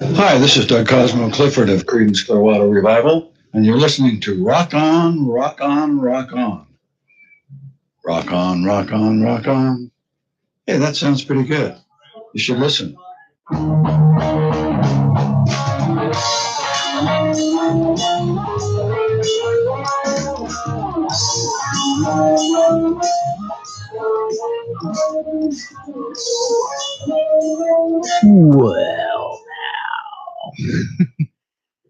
Hi, this is Doug Cosmo Clifford of Creedence Clearwater Revival, and you're listening to Rock On, Rock On, Rock On. Rock on, rock on, rock on. Hey, that sounds pretty good. You should listen. Well,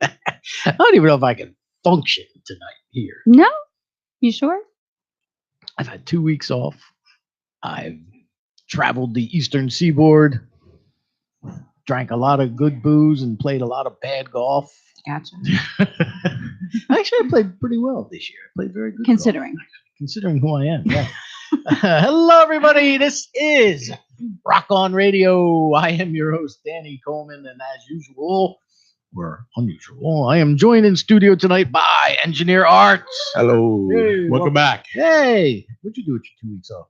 I don't even know if I can function tonight here. No? You sure? I've had 2 weeks off. I've traveled the eastern seaboard, drank a lot of good booze, and played a lot of bad golf. Gotcha. Actually, I played pretty well this year. I played very good. Considering. Golf. Considering who I am, yeah. Hello, everybody. This is Rock On Radio. I am your host, Danny Coleman, and as usual, or unusual, I am joined in studio tonight by Engineer Art. Hello. Hey, Welcome back. Hey, what'd you do with your 2 weeks off?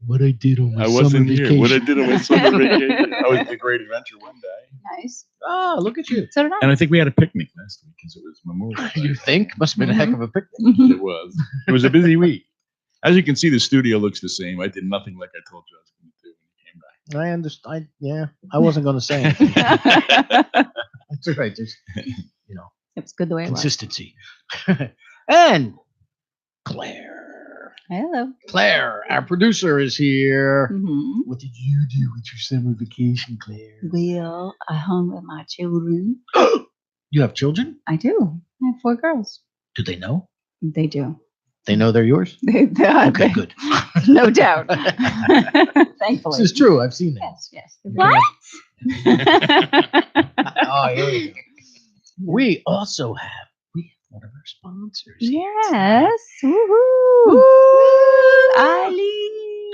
What I did on my I summer wasn't vacation. here. What I did on my summer vacation. I was at the Great Adventure one day. Nice. Ah, look at you. So did I. And I think we had a picnic last week because it was Memorial Day. You think? Must have been a heck of a picnic. It was. It was a busy week. As you can see, the studio looks the same. I did nothing like I told you I was going to do when you came back. I understand. Yeah, I wasn't going to say anything. That's all right. Just, It's good the way it was. consistency. And Claire. Hello. Claire, our producer, is here. Mm-hmm. What did you do with your summer vacation, Claire? Well, I hung with my children. You have children? I do. I have 4 girls. Do they know? They do. They know they're yours? Okay, good. No doubt. Thankfully. This is true. I've seen that. Yes. What? Oh, here we go. We also have one of our sponsors. Yes. Woohoo. Woo!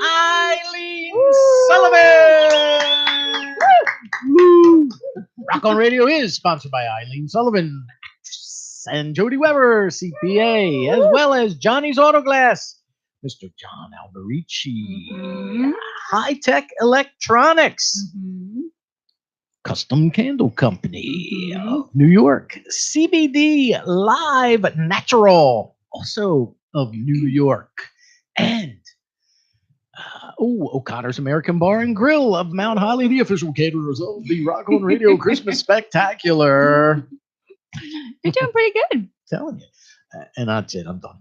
Eileen Sullivan. Woo! Rock On Radio is sponsored by Eileen Sullivan and Jody Weber, CPA, as well as Johnny's Autoglass, Mr. John Alberici, Mhm. High Tech Electronics, Mhm. Custom Candle Company Mhm. of New York, CBD Live Natural, also of New York, and O'Connor's American Bar and Grill of Mount Holly, the official caterers of the Rock On Radio Christmas Spectacular. You're doing pretty good. Telling you. And that's it. I'm done.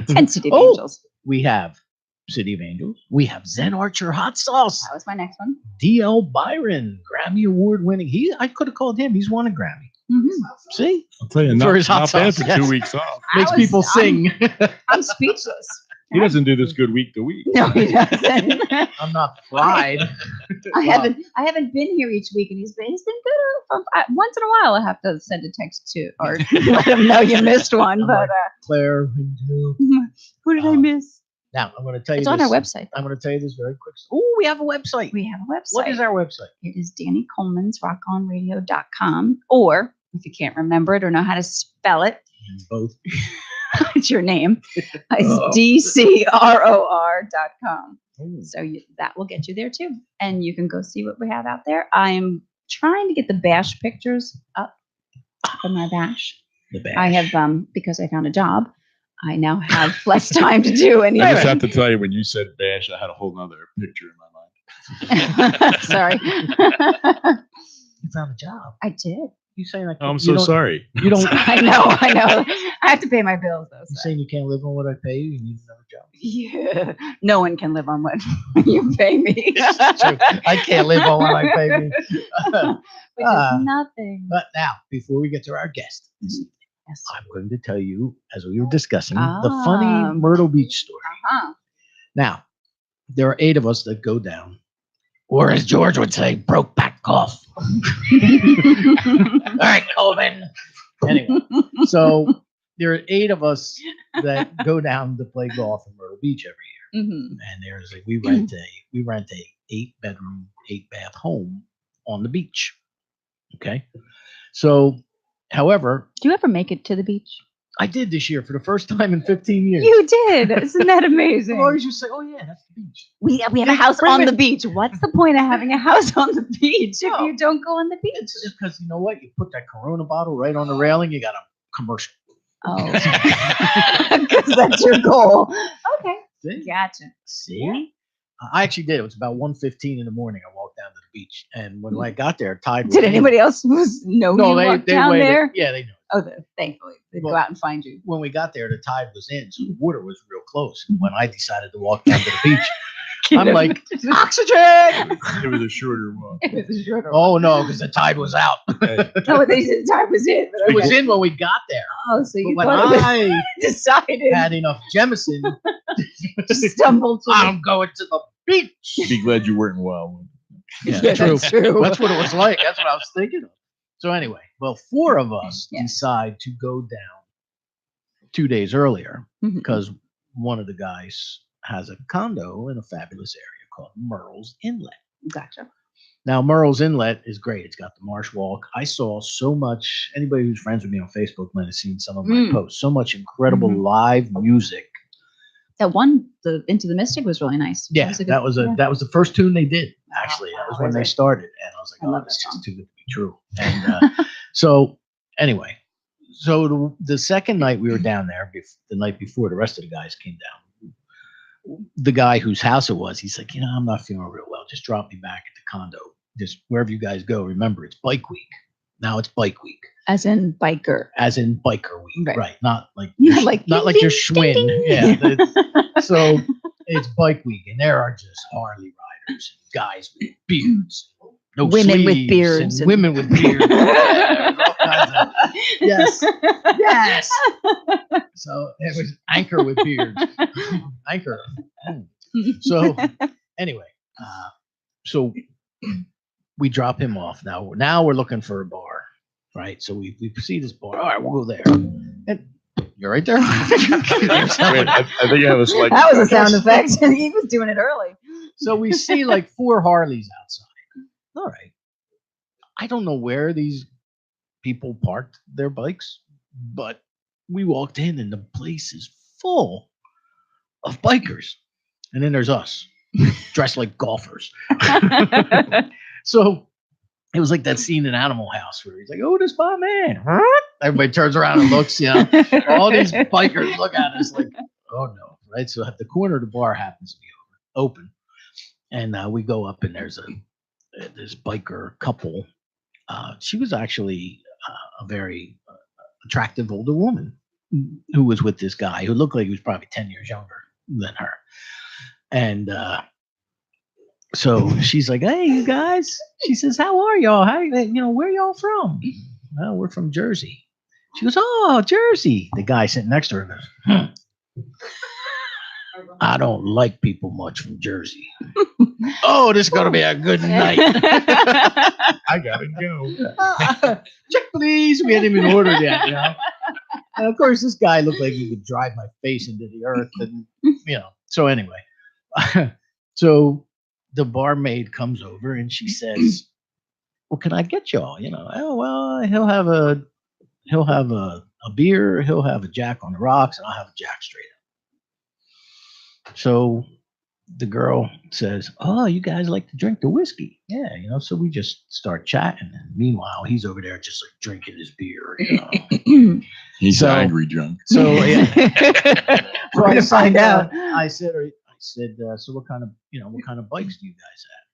Sensitive Oh. Angels. We have City of Angels. We have Zen Archer Hot Sauce. That was my next one. D.L. Byron, Grammy Award winning. I could have called him. He's won a Grammy. Mm-hmm. See? I'll tell you, For not, his hot not bad sauce, for yes. 2 weeks off. Makes people sing. I'm speechless. He doesn't do this good week to week. No, he doesn't. I'm not fried. I haven't been here each week, and he's been good. Once in a while, I have to send a text to or let him know you missed one. I'm But like, Claire, who did I miss? now I'm going to tell you It's this. on our website. I'm going to tell you this very quick. Oh, we have a website. We have a website. What is our website? It is Danny Coleman's rockonradio.com. Or if you can't remember it or know how to spell it, Both. it's your name. Oh. It's DCROR.com. Oh. So that will get you there too. And you can go see what we have out there. I'm trying to get the bash pictures up from my bash. The bash. I have, because I found a job, I now have less time to do I just anything. have to tell you, when you said bash, I had a whole nother picture in my mind. Sorry. You found a job. I did. You saying like Oh, I'm you so don't- sorry. You don't. I know. I have to pay my bills though. You So. saying you can't live on what I pay you? You need another job. Yeah. No one can live on what you pay me. It's true. I can't live on what I pay me. Which is nothing. But now, before we get to our guest, Yes. I'm going to tell you, as we were discussing, the Ah. funny Myrtle Beach story. Uh-huh. Now, there are 8 of us that go down, or as George would say, broke back golf. All right, Coleman. Anyway, so there are 8 of us that go down to play golf in Myrtle Beach every year, Mhm. and we rent a 8-bedroom, 8-bath home on the beach. Okay, so however, Do you ever make it to the beach? I did this year for the first time in 15 years. You did. Isn't that I amazing? always just say, "Oh yeah, that's the beach." We have a Yeah, house bring on me- the beach. What's the point of having a house on the beach if No. you don't go on the beach? It's because you know what? You put that Corona bottle right on the railing. You got a commercial. Oh, because that's your goal. Okay, See? gotcha. See? I actually did. It was about 1:15 in the morning. I walked down to the beach, and when I got there, tide was Did in. anybody else know No, you walked they down waited. there? Yeah, they knew. Oh, thankfully they'd go Well, out and find you. When we got there, the tide was in, so the water was real close. And when I decided to walk down to the beach, I'm like, oxygen! It was a shorter walk. It was a shorter Oh no, because the tide was out. Hey, Oh, they said the time was in. It was in when we got there. Oh, so But you when thought it I was decided had enough Jemison, stumbled to I'm going to the beach. be glad you weren't in Wildwood. Yeah, Yeah, true. that's true. That's what it was like. That's what I was thinking of. So anyway, well, 4 of us Yeah. decide to go down 2 days earlier Mhm. because one of the guys has a condo in a fabulous area called Merle's Inlet. Gotcha. Now, Merle's Inlet is great. It's got the marsh walk. I saw so much. Anybody who's friends with me on Facebook might have seen some of my Mm. posts. So much incredible Mhm. live music. That one, the Into the Mystic, was really nice. Yeah, a good- that was yeah. the first tune they did. Actually, that was when they started, and I was like, I "Oh, love this that is song. too good to be true." And so, anyway, so the second night we were down there, the night before, the rest of the guys came down. The guy whose house it was, he's like, I'm not feeling real well. Just drop me back at the condo. Just wherever you guys go. Remember, it's Bike Week. Now it's Bike Week, As in biker. as in Biker Week, Right. right? Not like Yeah, your- like not ding, like ding, your ding, Schwinn. ding. Yeah. So it's Bike Week, and there are just Harley riders, guys with beards, no Women with sleeves, beards and and- women with beards. Yeah, all kinds of- Yes. Yes. So it was Anker with beards. Anker. So anyway, so we drop him off. Now we're looking for a bar, right? So we see this bar. All right, we'll go there. And you're right there. Wait, I think I have a slight. That was a sound effect. He was doing it early. So we see like 4 Harleys outside. All right. I don't know where these people parked their bikes, but we walked in and the place is full of bikers. And then there's us dressed like golfers. So it was like that scene in Animal House where he's like, "Oh, this my man." Everybody turns around and looks, all these bikers look at us like, "Oh no." Right. So at the corner of the bar happens to be open. And we go up and there's this biker couple. She was actually a very attractive older woman who was with this guy who looked like he was probably 10 years younger than her. And so she's like, "Hey, you guys." She says, "How are y'all? Where y'all from?" "Well, we're from Jersey." She goes, "Oh, Jersey." The guy sitting next to her goes, "I don't like people much from Jersey." Oh, this is going to be a good night. I gotta go. Check, please. We hadn't even ordered yet, And of course, this guy looked like he could drive my face into the earth. And, So anyway, so the barmaid comes over and she says, "Well, can I get y'all? Oh, well, he'll have a beer, he'll have a Jack on the rocks, and I'll have a Jack straight up." So the girl says, "Oh, you guys like to drink the whiskey?" "Yeah, so we just start chatting. And meanwhile, he's over there just like drinking his beer. He's So- angry drunk. So yeah. So We're gonna find out. I said, "So what kind of bikes do you guys have?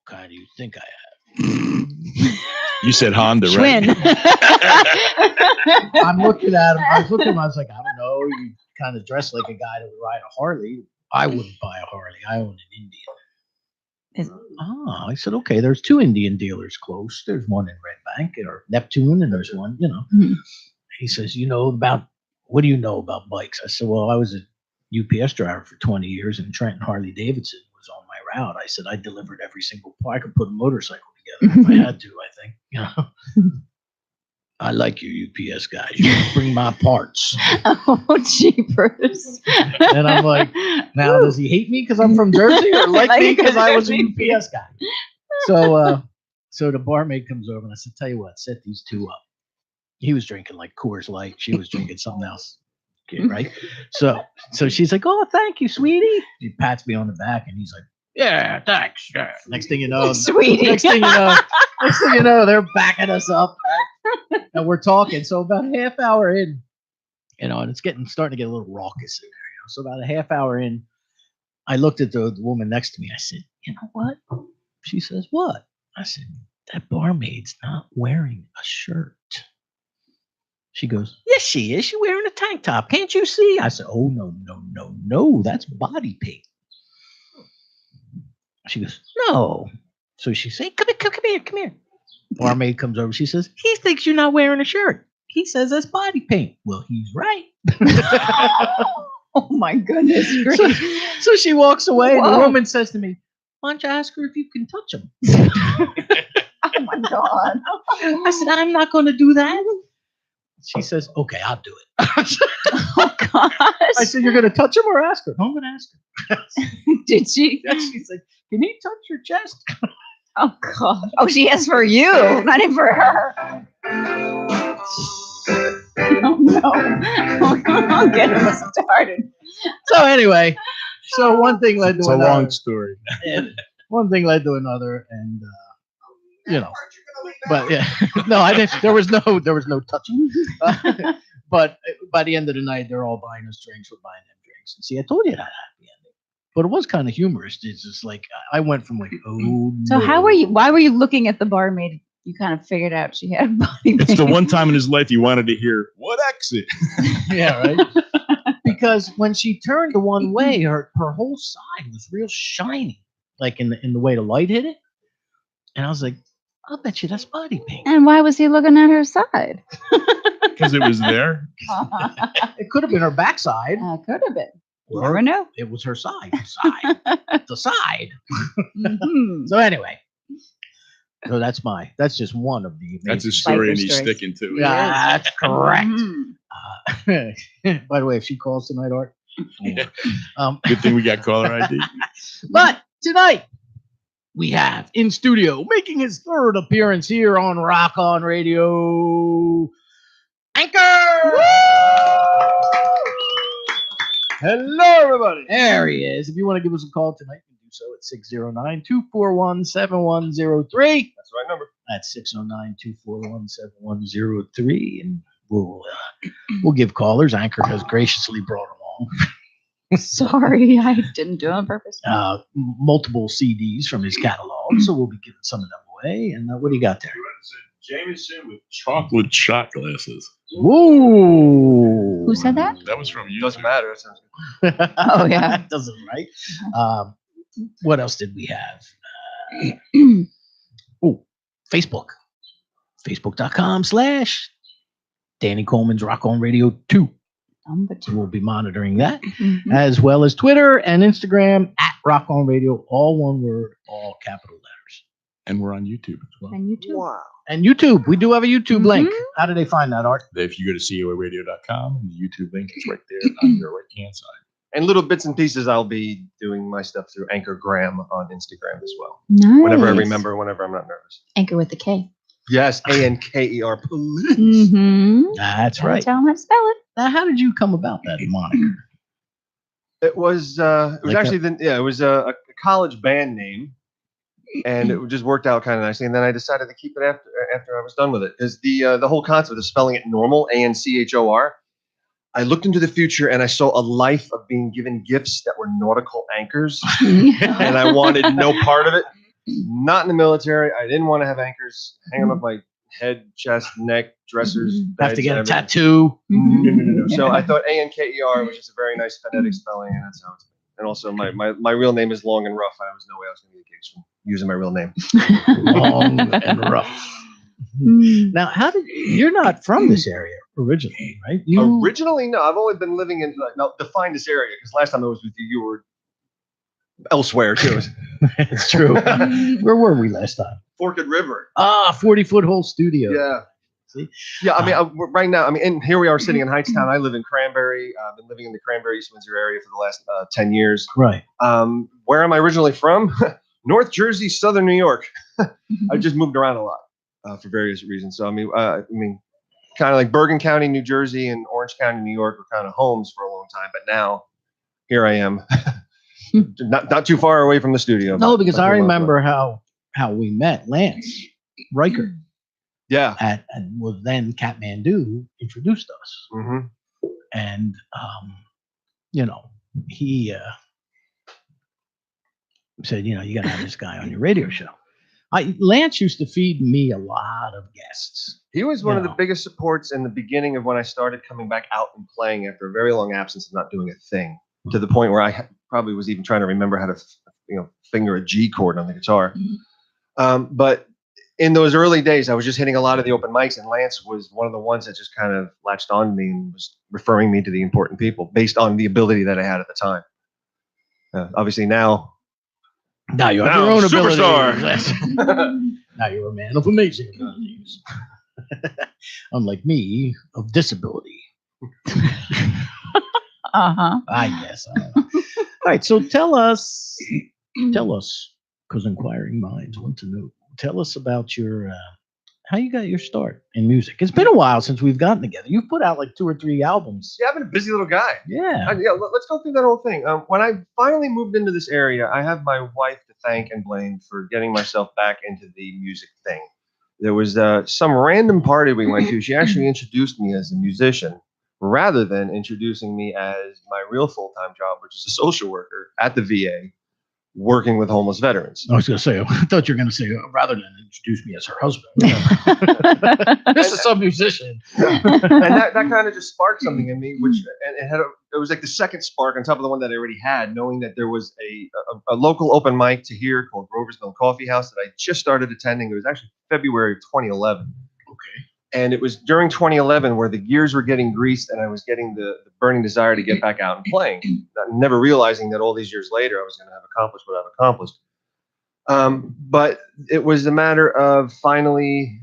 What kind do you think I have?" You said Honda, right? Schwinn. I'm looking at him. I was looking at him. I was like, "I don't know. You kind of dress like a guy that would ride a Harley. I wouldn't buy a Harley. I own an Indian." I said, "Okay, there's 2 Indian dealers close. There's one in Red Bank or Neptune, and there's one, Mhm. He says, "What do you know about bikes?" I said, "Well, I was a UPS driver for 20 years, and Trenton Harley Davidson was on my route." I said, "I delivered every single part. I could put a motorcycle together if I had to, I think. I like you UPS guys. You bring my parts." Oh, jeepers. And I'm like, now does he hate me because I'm from Jersey or like me because I was a UPS guy? So the barmaid comes over and I said, "Tell you what, set these 2 up." He was drinking like Coors Light. She was drinking something else. Okay, right? So she's like, "Oh, thank you, sweetie." She pats me on the back, and he's like, "Yeah, thanks." Yeah. Next thing you know, Sweetie. Next thing you know, they're backing us up, right? And we're talking. So about a half hour in, and it's starting to get a little raucous in there. So about a half hour in, I looked at the woman next to me. I said, "You know what?" She says, "What?" I said, "That barmaid's not wearing a shirt." She goes, "Yes, she is. She's wearing a tank top. Can't you see?" I said, "Oh, no. That's body paint." She goes, "No." So she says, come here. Barmaid comes over. She says, "He thinks you're not wearing a shirt. He says that's body paint." Well, he's right. Oh my goodness So, gracious. so she walks away, and the Whoa. woman says to me, "Why don't you ask her if you can touch him?" Oh my God. I said, "I'm not going to do that." She says, "Okay, I'll do it." Oh gosh. I said, "You're going to touch him or ask her?" "No, I'm going to ask her." Did she? She's like, "Can he touch your chest?" Oh God. Oh, she asked for you, not even for her. Oh no. I'll get him started. So anyway, one thing led to It's a another. long story. And one thing led to another, and but yeah, no, I didn't. There was no touching. But by the end of the night, they're all buying us drinks. We're buying them drinks. And see, I told you that happy ending. But it was kind of humorous. It's just like I went from like, oh. So no. why were you looking at the barmaid? You kind of figured out she had body It's the paint. one time in his life he wanted to hear, "What exit?" Yeah, right. Because when she turned the one way, her whole side was real shiny, like in the way the light hit it. And I was like, "I'll bet you that's body paint." And why was he looking at her side? Because it was there. It could have been her backside, Could have been. You or never know. it was her side. The side. Mhm. So anyway, so that's just one of the. That's his amazing- story, and Biker he's stories. sticking to it. Yeah, that's correct. Mhm. By the way, if she calls tonight, Art. Good thing we got caller ID. But tonight we have in studio, making his third appearance here on Rock On Radio, Anker. Hello, everybody. There he is. If you want to give us a call tonight, you can do so at 609-241-7103. That's the right number. That's 609-241-7103. And we'll give callers. Anchor has graciously brought along Sorry, I didn't do it on purpose. multiple CDs from his catalog. So we'll be giving some of them away. And what do you got there? Jameson with chocolate shot glasses. Whoa. Who said that? That was from you. Doesn't matter. That sounds good. Oh, yeah. That doesn't, right? What else did we have? Facebook. Facebook.com/Danny Coleman's Rock On Radio 2. Number two. We'll be monitoring that, Mhm. as well as Twitter and Instagram at Rock On Radio, all one word, all capital letters. And we're on YouTube as well. And you too. Wow. And YouTube, we do have a YouTube link. Mhm. How do they find that, Art? If you go to coaradio.com, the YouTube link is right there on your right hand side. And little bits and pieces, I'll be doing my stuff through Anker Graham on Instagram as well. Nice. Whenever I remember, whenever I'm not nervous. Anchor with the K. Yes, Anker. Police. Mm-hmm. That's right. Tell him how to spell it. Now, how did you come about that moniker? It was Like actually it was a college band name, and it just worked out kind of nicely. And then I decided to keep it after I was done with it, because the whole concept of spelling it normal, ANCHOR. I looked into the future and I saw a life of being given gifts that were nautical anchors, and I wanted no part of it. Not in the military. I didn't want to have anchors hanging off my head, chest, neck, dressers. Have to beds, get a everything. tattoo. No. So I thought ANKER, which is a very nice phonetic spelling, and that's how it's been. And also, my real name is long and rough. I was no way I was going to get gigs from using my real name. Long and rough. Mm. Now, you're not from this area originally, right? Originally, no. I've only been living in, now define this area, because last time I was with you, you were elsewhere too. It's true. Where were we last time? Forked River. 40-foot hole studio. Yeah. See? Yeah, I mean, right now, and here we are sitting in Hightstown. I live in Cranberry. I've been living in the Cranberry, East Windsor area for the last 10 years. Right. Where am I originally from? North Jersey, Southern New York. I just moved around a lot for various reasons. So, I mean, kind of like Bergen County, New Jersey, and Orange County, New York were kind of homes for a long time. But now, here I am, not too far away from the studio. No, but because not I too long remember how we met. Lance Riker Yeah. and was then Kathmandu introduced us, hmm and he said, you got to have this guy on your radio show. Lance used to feed me a lot of guests. He was one of the Yeah. biggest supports in the beginning of when I started coming back out and playing after a very long absence of not doing a thing, to the point where I probably was even trying to remember how to, finger a G chord on the guitar. But in those early days, I was just hitting a lot of the open mics, and Lance was one of the ones that just kind of latched on to me and was referring me to the important people based on the ability that I had at the time. Obviously now, Now you have Now, your own superstar. abilities. Now you're a man of amazing abilities. Unlike me, of disability. I guess. I don't know. All right, so tell us, because inquiring minds want to know. Tell us about your how you got your start in music. It's been a while since we've gotten together. You've put out like 2 or 3 albums. yeah, I've been a busy little guy. Yeah. Let's go through that whole thing. When I finally moved into this area, I have my wife to thank and blame for getting myself back into the music thing. There was some random party we went to. She actually introduced me as a musician rather than introducing me as my real full-time job, which is a social worker at the VA, working with homeless veterans. I was going to say, I thought you were going to say, rather than introduce me as her husband. This is some musician. And that kind of just sparked something in me, which it was like the second spark on top of the one that I already had, knowing that there was a local open mic to hear called Grover's Mill Coffee House that I just started attending. It was actually February of 2011. Okay. And it was during 2011 where the gears were getting greased and I was getting the burning desire to get back out and playing, never realizing that all these years later I was going to have accomplished what I've accomplished. But it was a matter of finally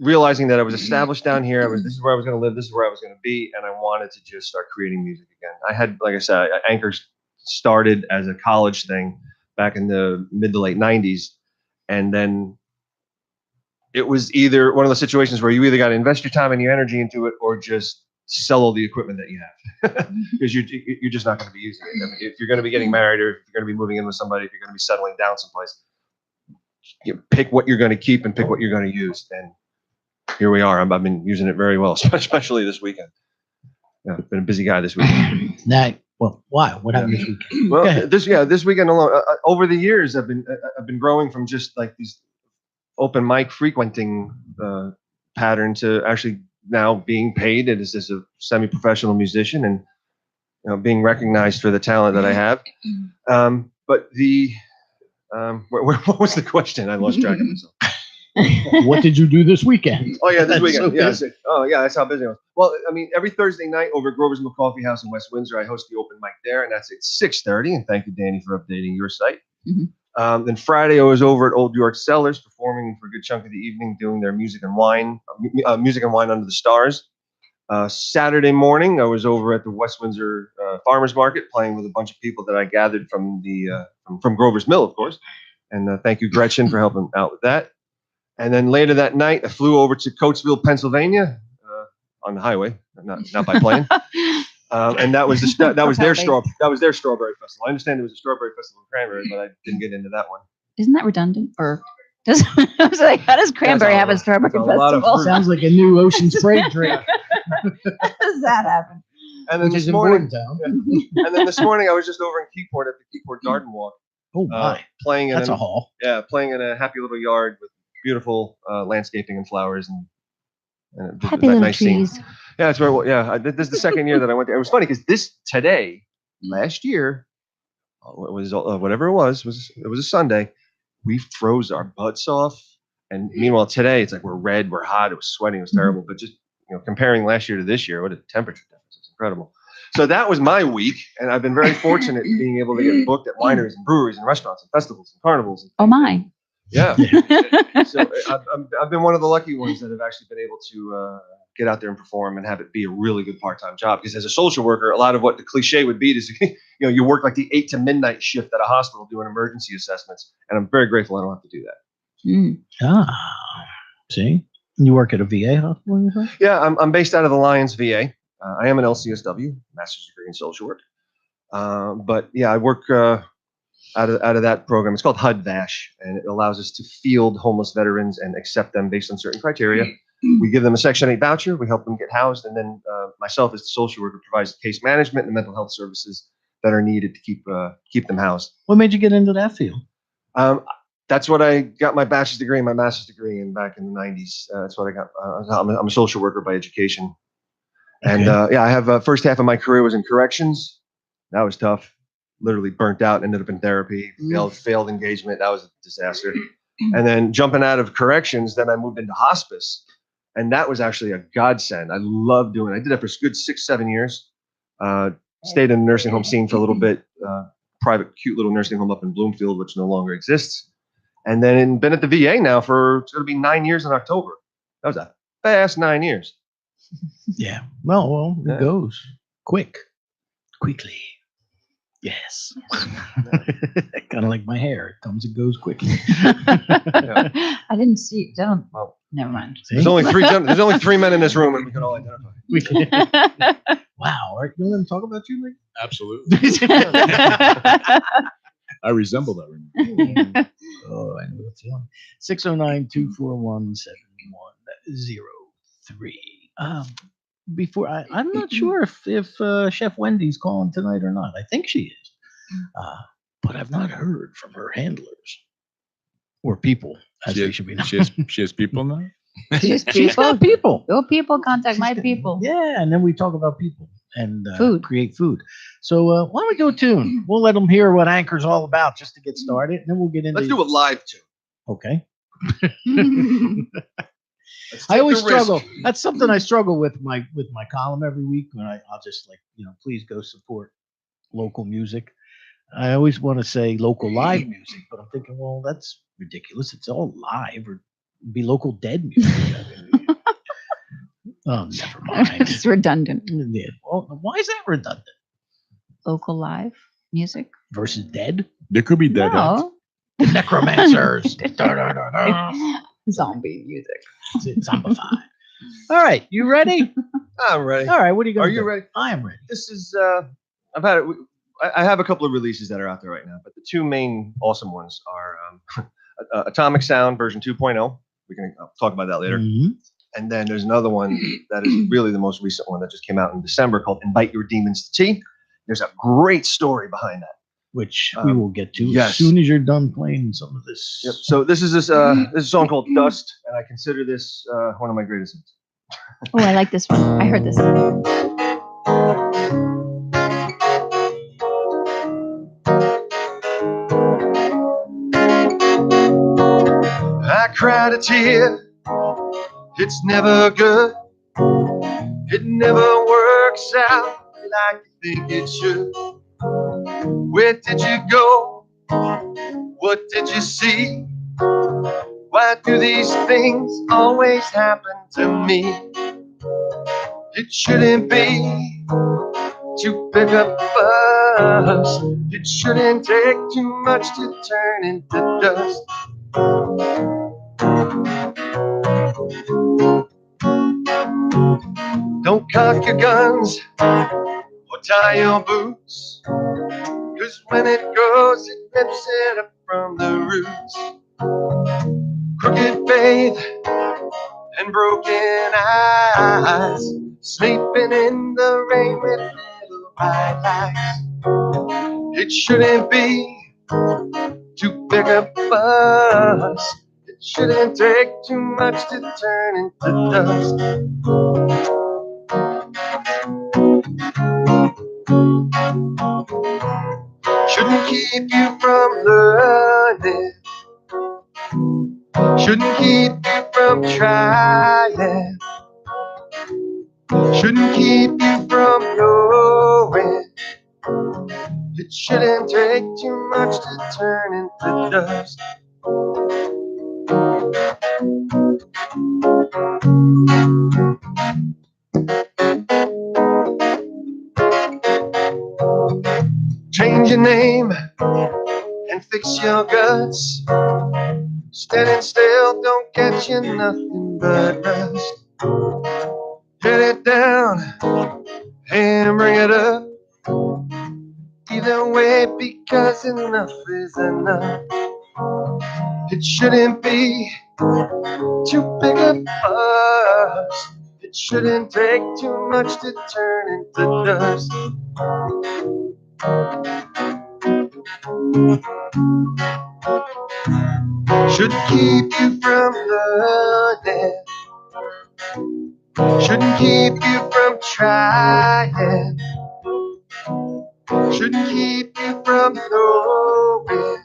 realizing that I was established down here. This is where I was going to live. This is where I was going to be. And I wanted to just start creating music again. I had, like I said, Anker started as a college thing back in the mid to late 90s. And then it was either one of those situations where you either got to invest your time and your energy into it or just sell all the equipment that you have because you're just not going to be using it. I mean, if you're going to be getting married or if you're going to be moving in with somebody, if you're going to be settling down someplace, you pick what you're going to keep and pick what you're going to use. And here we are. I've been using it very well, especially this weekend. Yeah, I've been a busy guy this weekend. Why? What happened this weekend? Well, this weekend alone, over the years, I've been growing from just like these open mic frequenting pattern to actually now being paid as a semi-professional musician and being recognized for the talent that I have. But what was the question? I lost track of myself. What did you do this weekend? Oh yeah, this weekend. So Yeah. busy. Oh yeah, that's how busy I was. Well, I mean, every Thursday night over at Grover's Mill Coffee House in West Windsor, I host the open mic there, and that's at 6:30. And thank you, Danny, for updating your site. Then Friday, I was over at Old York Cellars performing for a good chunk of the evening, doing their music and wine under the stars. Saturday morning, I was over at the West Windsor Farmers Market playing with a bunch of people that I gathered from the from Grover's Mill, of course. And thank you, Gretchen, for helping out with that. And then later that night, I flew over to Coatesville, Pennsylvania, on the highway, not by plane. And that was their strawberry festival. I understand there was a strawberry festival in Cranberry, but I didn't get into that one. Isn't that redundant? Or I was like, how does Cranberry have a strawberry that's a lot of festival? fruit. Sounds like a new Ocean Spray drink. How does that happen? And then Which is this morning, important, and then this morning, I was just over in Keyport at the Keyport Garden Walk, Oh my, playing in that's a haul. playing in a happy little yard with beautiful landscaping and flowers and Happy that little nice scene. trees. Yeah, that's where. Yeah, this is the second year that I went there. It was funny because last year, it was whatever it was a Sunday. We froze our butts off, and meanwhile today it's like we're red, we're hot. It was sweating, it was terrible. But just comparing last year to this year, what a temperature difference! It's incredible. So that was my week, and I've been very fortunate being able to get booked at wineries and breweries and restaurants and festivals and carnivals. Oh my. Yeah. So I've been one of the lucky ones that have actually been able to get out there and perform and have it be a really good part-time job. Because as a social worker, a lot of what the cliche would be is, you work like the 8 to midnight shift at a hospital doing emergency assessments. And I'm very grateful I don't have to do that. Mm. Ah, see, You work at a VA hospital, you say? Yeah, I'm based out of the Lions VA. I am an LCSW, master's degree in social work. But yeah, I work out of that program. It's called HUD-VASH, and it allows us to field homeless veterans and accept them based on certain criteria. We give them a Section 8 voucher. We help them get housed, and then myself as the social worker provides the case management and mental health services that are needed to keep them housed. What made you get into that field? That's what I got my bachelor's degree and my master's degree in back in the 90s. That's what I got. I'm a social worker by education. And Okay. yeah, I have first half of my career was in corrections. That was tough. Literally burnt out, ended up in therapy, failed engagement. That was a disaster. And then jumping out of corrections, then I moved into hospice. And that was actually a godsend. I loved doing it. I did that for a good 6-7 years. Stayed in the nursing home scene for a little bit. Private, cute little nursing home up in Bloomfield, which no longer exists. And then been at the VA now for, it's going to be 9 years in October. That was a fast 9 years. Yeah. Well, it Yeah. goes quickly. Yes. Kind of like my hair. It comes and goes quickly. I didn't see. Don't. Well, Never mind. See? there's only three men in this room, and we can all identify. We can- wow. Are you going to talk about you, Lee? Absolutely. I resemble that. Oh, I know the feeling. 609-241-7103. Before I'm not sure if Chef Wendy's calling tonight or not. I think she is, but I've not heard from her handlers or people, as they should be known. She has people now. She's got people. Your people contact my She's got- people. Yeah, and then we talk about people and Food. create food. So why don't we do a tune? We'll let them hear what Anker's all about just to get started, and then we'll get into. Let's do a live tune. Okay. Let's I take always the risk. struggle. That's something I struggle with my column every week when I'll just please go support local music. I always want to say local live music, but I'm thinking, well, that's ridiculous. It's all live or be local dead music. Oh, never mind. It's redundant. Yeah. Well, why is that redundant? Local live music. Versus dead? There could be dead. No. The necromancers. Da-da-da-da. Zombie music. It's zombified. All right, you ready? I'm ready. All right, what are you going Are to do? you ready? I am ready. This is I've had it. I have a couple of releases that are out there right now, but the two main awesome ones are Atomic Sound version 2.0. We can talk about that later. Mhm. And then there's another one that is really the most recent one that just came out in December called Invite Your Demons to Tea. There's a great story behind that. Which we will get to as yes. soon as you're done playing some of this. Yep. So this is this is a song called Dust, and I consider this one of my greatest hits. Oh, I like this one. I heard this. I cried a tear. It's never good. It never works out like you think it should. Where did you go? What did you see? Why do these things always happen to me? It shouldn't be to pick up us. It shouldn't take too much to turn into dust. Don't cock your guns or tie your boots, 'cause when it goes, it rips it up from the roots. Crooked faith and broken eyes, sleeping in the rain with little white lights. It shouldn't be to pick up us. It shouldn't take too much to turn into dust. Shouldn't keep you from learning. Shouldn't keep you from trying. Shouldn't keep you from knowing. It shouldn't take too much to turn into dust. Change your name and fix your guts. Standing still don't get you nothing but rust. Get it down and bring it up. Either way, because enough is enough. It shouldn't be too big a fuss. It shouldn't take too much to turn into dust. Should keep you from learning. Shouldn't keep you from trying. Shouldn't keep you from knowing.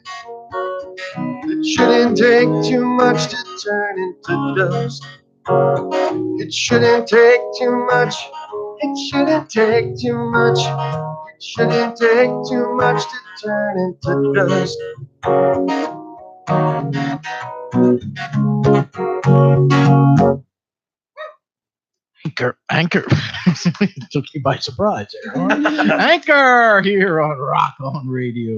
It shouldn't take too much to turn into dust. It shouldn't take too much. It shouldn't take too much. It shouldn't take too much to turn into dust. Anker. Took you by surprise there. Huh? Anker here on Rock On Radio.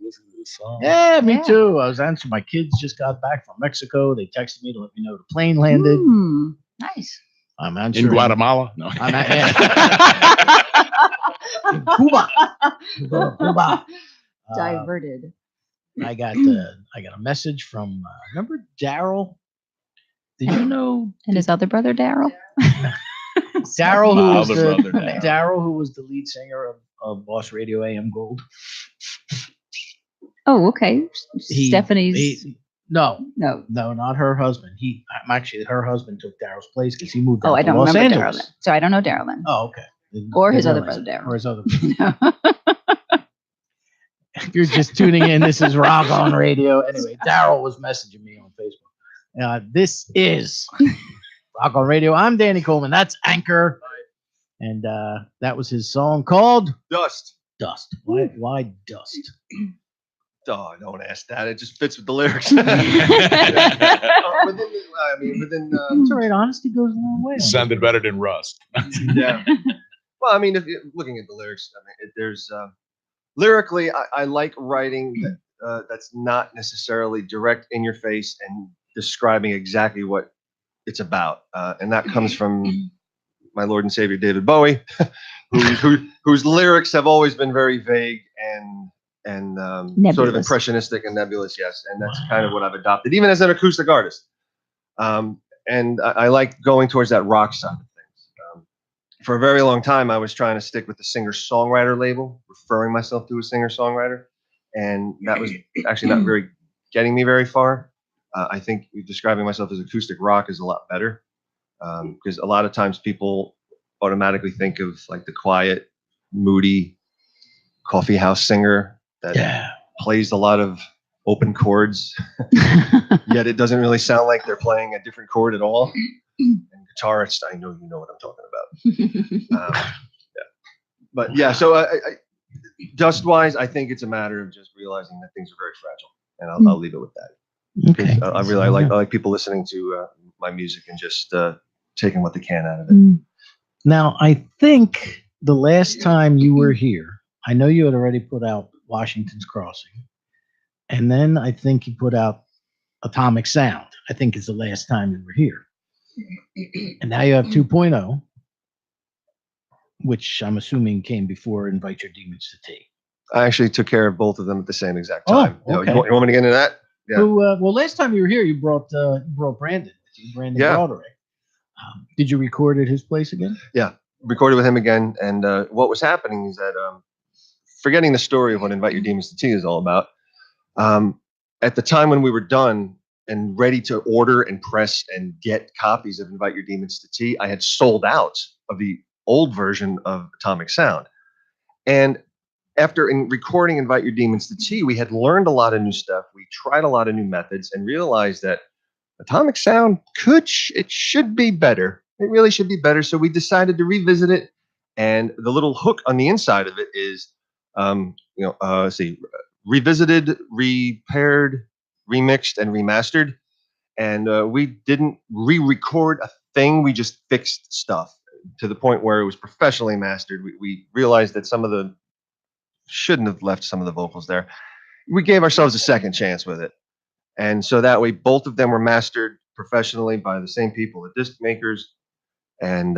Listen to this song. Yeah, me Yeah. too. I was answering. My kids just got back from Mexico. They texted me to let me know the plane landed. Nice. I'm answering. In Guatemala? No. I'm in Cuba. Cuba. Diverted. I got a message from remember Daryl. Did you know And his other brother, Daryl? Daryl, My who was other the brother, Daryl. Daryl, who was the lead singer of Boss Radio AM Gold? Oh, okay. He- Stephanie's. No, No. not her husband. Actually, her husband took Daryl's place because he moved Oh, out I to don't Los remember Daryl Angeles. then. So I don't know Daryl then. Oh, okay. Or his Didn't other realize brother, it. Daryl. Or his other. If you're just tuning in, this is Rock On Radio. Anyway, Daryl was messaging me on Facebook. This is Rock On Radio. I'm Danny Coleman. That's Anker. And that was his song called Dust. Dust. Why Dust? Oh, don't ask that. It just fits with the lyrics. Within It's all right. Honesty goes a long way. Sounded better than Rust. yeah. Well, I mean, if you're looking at the lyrics, I mean, there's lyrically, I like writing that's not necessarily direct in your face and describing exactly what it's about, and that comes from my Lord and Savior David Bowie, whose lyrics have always been very vague and sort of Nebulous. impressionistic and nebulous. Yes, and that's kind of what I've adopted, even as an acoustic artist. And I like going towards that rock side of things. For a very long time, I was trying to stick with the singer-songwriter label, referring myself to a singer-songwriter, and that was actually not very getting me very far. I think describing myself as acoustic rock is a lot better, because a lot of times people automatically think of like the quiet, moody coffee house singer that Yeah. plays a lot of open chords, yet it doesn't really sound like they're playing a different chord at all. And guitarists, I know you know what I'm talking about. Yeah. But yeah, so dust-wise, I think it's a matter of just realizing that things are very fragile, and I'll leave it with that. Okay. I really like people listening to my music and just taking what they can out of it. Now, I think the last time you were here, I know you had already put out Washington's Crossing. And then I think you put out Atomic Sound. I think is the last time you were here. And now you have 2.0, which I'm assuming came before Invite Your Demons to Tea. I actually took care of both of them at the same exact time. Oh, okay. You want me to get into that? Yeah. Who, well, last time you were here, you brought Brandon. Brandon Yeah. Broderick. Did you record at his place again? Recorded with him again, and what was happening is that, forgetting the story of what Invite Your Demons to Tea is all about, at the time when we were done and ready to order and press and get copies of Invite Your Demons to Tea, I had sold out of the old version of Atomic Sound. And after recording Invite Your Demons to Tea, we had learned a lot of new stuff. We tried a lot of new methods and realized that Atomic Sound it should be better. It really should be better. So we decided to revisit it. And the little hook on the inside of it is, let's see, revisited, repaired, remixed, and remastered. And we didn't re-record a thing. We just fixed stuff to the point where it was professionally mastered. We realized that shouldn't have left some of the vocals there. We gave ourselves a second chance with it. And so that way, both of them were mastered professionally by the same people, the disc makers, and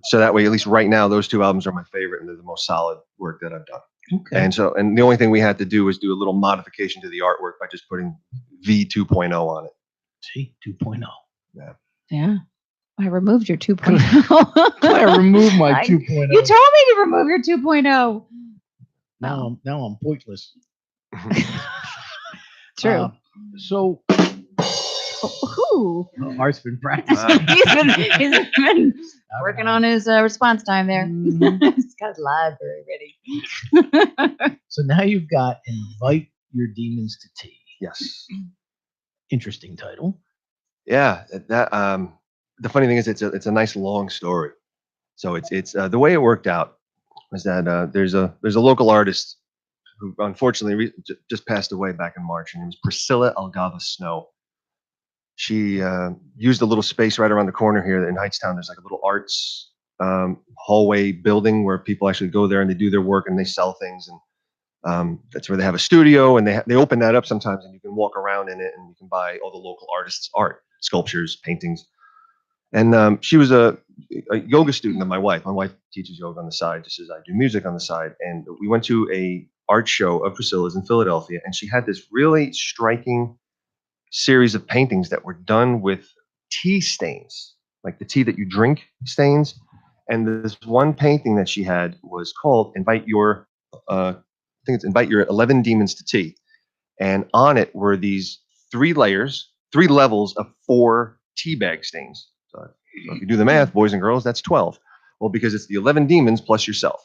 so that way, at least right now, those two albums are my favorite, and they're the most solid work that I've done. Okay. And the only thing we had to do was do a little modification to the artwork by just putting V 2.0 on it. See, 2.0. Yeah. I removed your 2.0. I removed my 2.0. You told me to remove your 2.0. Now I'm pointless. True. So Ooh. Art's been practicing. He's been working on his response time there. Mhm. He's got his library ready. So now you've got Invite Your Demons to Tea. Yes. Interesting title. Yeah. That the funny thing is, it's a nice long story. So it's the way it worked out was that there's a local artist who unfortunately just passed away back in March. Her name was Priscilla Algava Snow. She used a little space right around the corner here in Hightstown. There's like a little arts hallway building where people actually go there and they do their work and they sell things. And that's where they have a studio, and they open that up sometimes, and you can walk around in it and you can buy all the local artists' art, sculptures, paintings. And she was a yoga student of my wife. My wife teaches yoga on the side, just as I do music on the side. And we went to a art show of Priscilla's in Philadelphia, and she had this really striking series of paintings that were done with tea stains, like the tea that you drink stains. And this one painting that she had was called Invite Your, I think it's Invite Your 11 Demons to Tea. And on it were these 3 levels of 4 tea bag stains. So if you do the math, boys and girls, that's 12. Well, because it's the 11 demons plus yourself.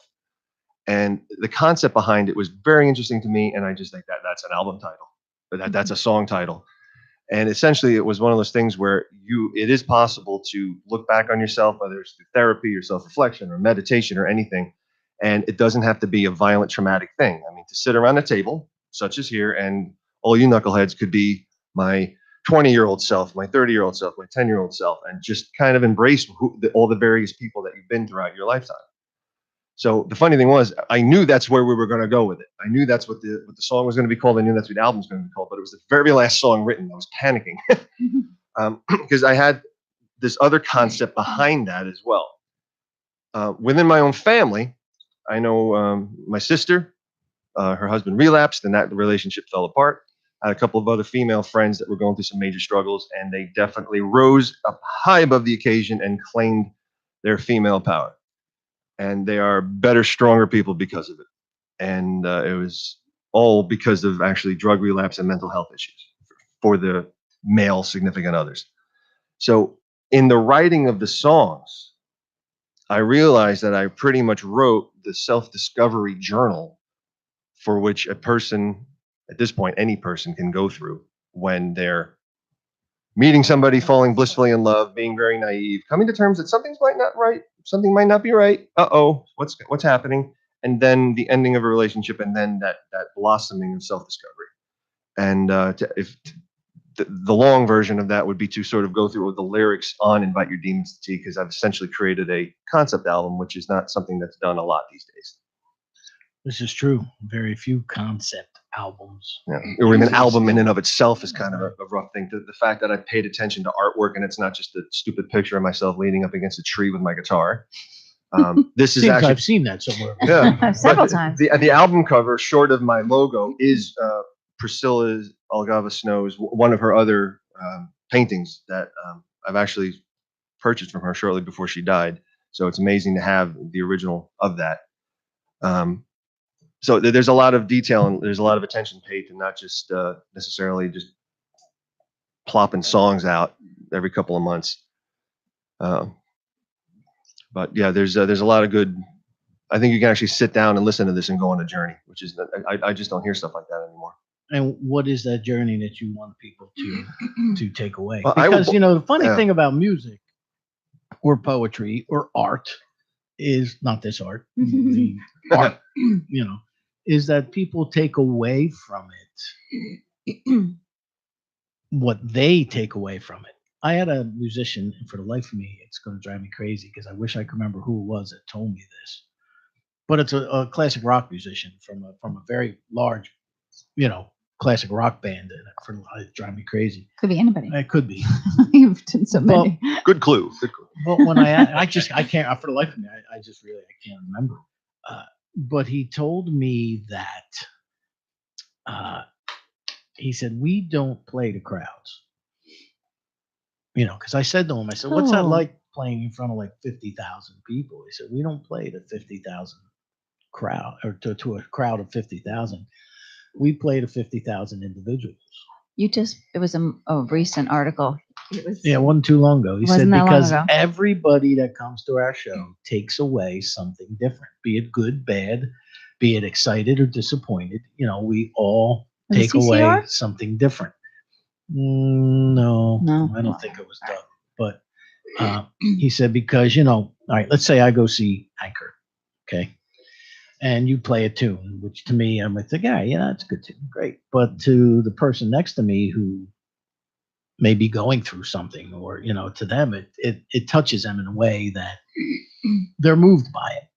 And the concept behind it was very interesting to me. And I just think that's an album title, but that's a song title. And essentially, it was one of those things where it is possible to look back on yourself, whether it's through therapy or self-reflection or meditation or anything. And it doesn't have to be a violent, traumatic thing. I mean, to sit around a table, such as here, and all you knuckleheads could be my 20-year-old self, my 30-year-old self, my 10-year-old self, and just kind of embrace all the various people that you've been throughout your lifetime. So the funny thing was, I knew that's where we were going to go with it. I knew that's what the song was going to be called. I knew that's what the album was going to be called. But it was the very last song written. I was panicking because I had this other concept behind that as well. Within my own family, I know my sister, her husband relapsed, and that relationship fell apart. I had a couple of other female friends that were going through some major struggles, and they definitely rose up high above the occasion and claimed their female power. And they are better, stronger people because of it. And it was all because of actually drug relapse and mental health issues for the male significant others. So in the writing of the songs, I realized that I pretty much wrote the self-discovery journal for which a person, at this point, any person can go through when they're meeting somebody, falling blissfully in love, being very naive, coming to terms that something might not be right. Uh-oh, what's happening? And then the ending of a relationship, and then that blossoming of self-discovery. And the long version of that would be to sort of go through the lyrics on Invite Your Demons to Tea, because I've essentially created a concept album, which is not something that's done a lot these days. This is true. Very few concept albums. Yeah. Or even an album in and of itself is kind of a rough thing. The fact that I paid attention to artwork and it's not just a stupid picture of myself leaning up against a tree with my guitar. This is actually, I've seen that somewhere. yeah, Several times. The album cover, short of my logo, is Priscilla Algava Snow's one of her other paintings that I've actually purchased from her shortly before she died. So it's amazing to have the original of that. So there's a lot of detail and there's a lot of attention paid to not just necessarily just plopping songs out every couple of months. But yeah, there's a lot of good. I think you can actually sit down and listen to this and go on a journey, which is I just don't hear stuff like that anymore. And what is that journey that you want people to take away? Well, Because the funny thing about music or poetry or art is not this art, the art, is that people take away from it what they take away from it. I had a musician, and for the life of me, it's going to drive me crazy because I wish I could remember who it was that told me this. But it's a classic rock musician from a very large, classic rock band, and it drive me crazy. Could be anybody. It could be. You've done so Well, many. Good clue. Good clue. But when I can't for the life of me, I just really I can't remember. But he told me that he said we don't play to crowds. You know, because I said to him, I said, "What's that Oh. like playing in front of like 50,000 people?" He said, "We don't play to 50,000 crowd or to a crowd of 50,000. We play to 50,000 individuals." It was a recent article. It was, Yeah, it wasn't too long ago. He said Wasn't that long because ago. everybody that comes to our show takes away something different, be it good, bad, be it excited or disappointed. You know, we all Was it take away CCR? something different. No, No. I don't think it was done. But he said because all right, let's say I go see Anker, okay, and you play a tune, which to me, I'm like the guy, yeah, it's a good tune, great. But to the person next to me who may be going through something, or to them, it touches them in a way that they're moved by it,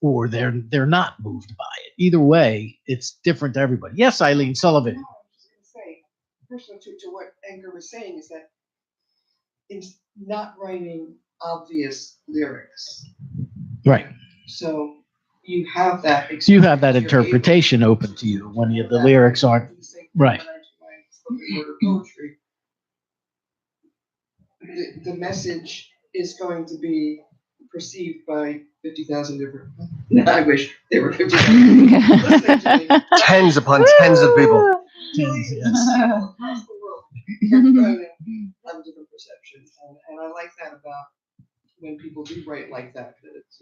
or they're not moved by it. Either way, it's different to everybody. Yes, Eileen Sullivan. No, I was just going to say, personal to what Anker was saying is that it's not writing obvious lyrics. Right. So you have that. So you have that You're interpretation able open to you when have the that lyrics aren't when right. I do my spoken word or poetry. The message is going to be perceived by 50,000 different. I wish there were 50,000 listening to me. Tens upon tens of people. Tens, yes. Across the world, you're going to have a different perception, and I like that about when people do write like that. That it's,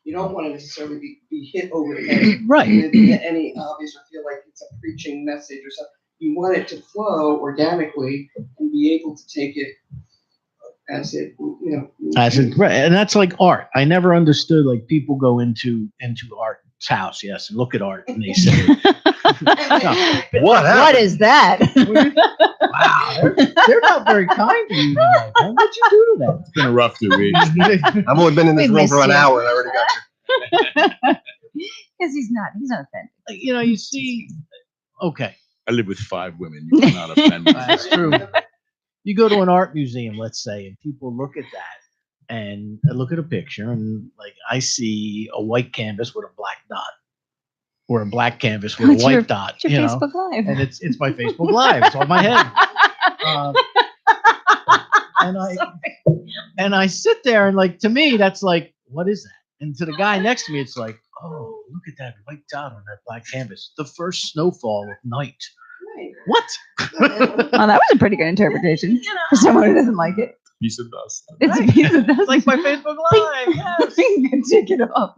you don't want to necessarily be hit over the head, Right. with any obvious or feel like it's a preaching message or something. You want it to flow organically and be able to take it as it, Right, and that's like art. I never understood like people go into art's house, yes, and look at art, and they say, What is that? "Wow, they're not very kind to you tonight. Man. What'd you do to them?" It's been a rough 2 weeks. I've only been in this We room for missed an you. hour and I already got you. Because he's not offended. You see, okay, I live with 5 women. You cannot offend me. that's true. You go to an art museum, let's say, and people look at that and look at a picture, and like I see a white canvas with a black dot, or a black canvas with It's a white your- dot, It's your Facebook Live. and it's my Facebook Live. It's on my head. And I sit there, and like to me, that's like, what is that? And to the guy next to me, it's like, oh, look at that white dot on that black canvas. The first snowfall of night. What? Well, that was a pretty good interpretation for someone who doesn't like it. Piece of dust. It's a piece of dust. It's like my Facebook Live. Yes. Take it off.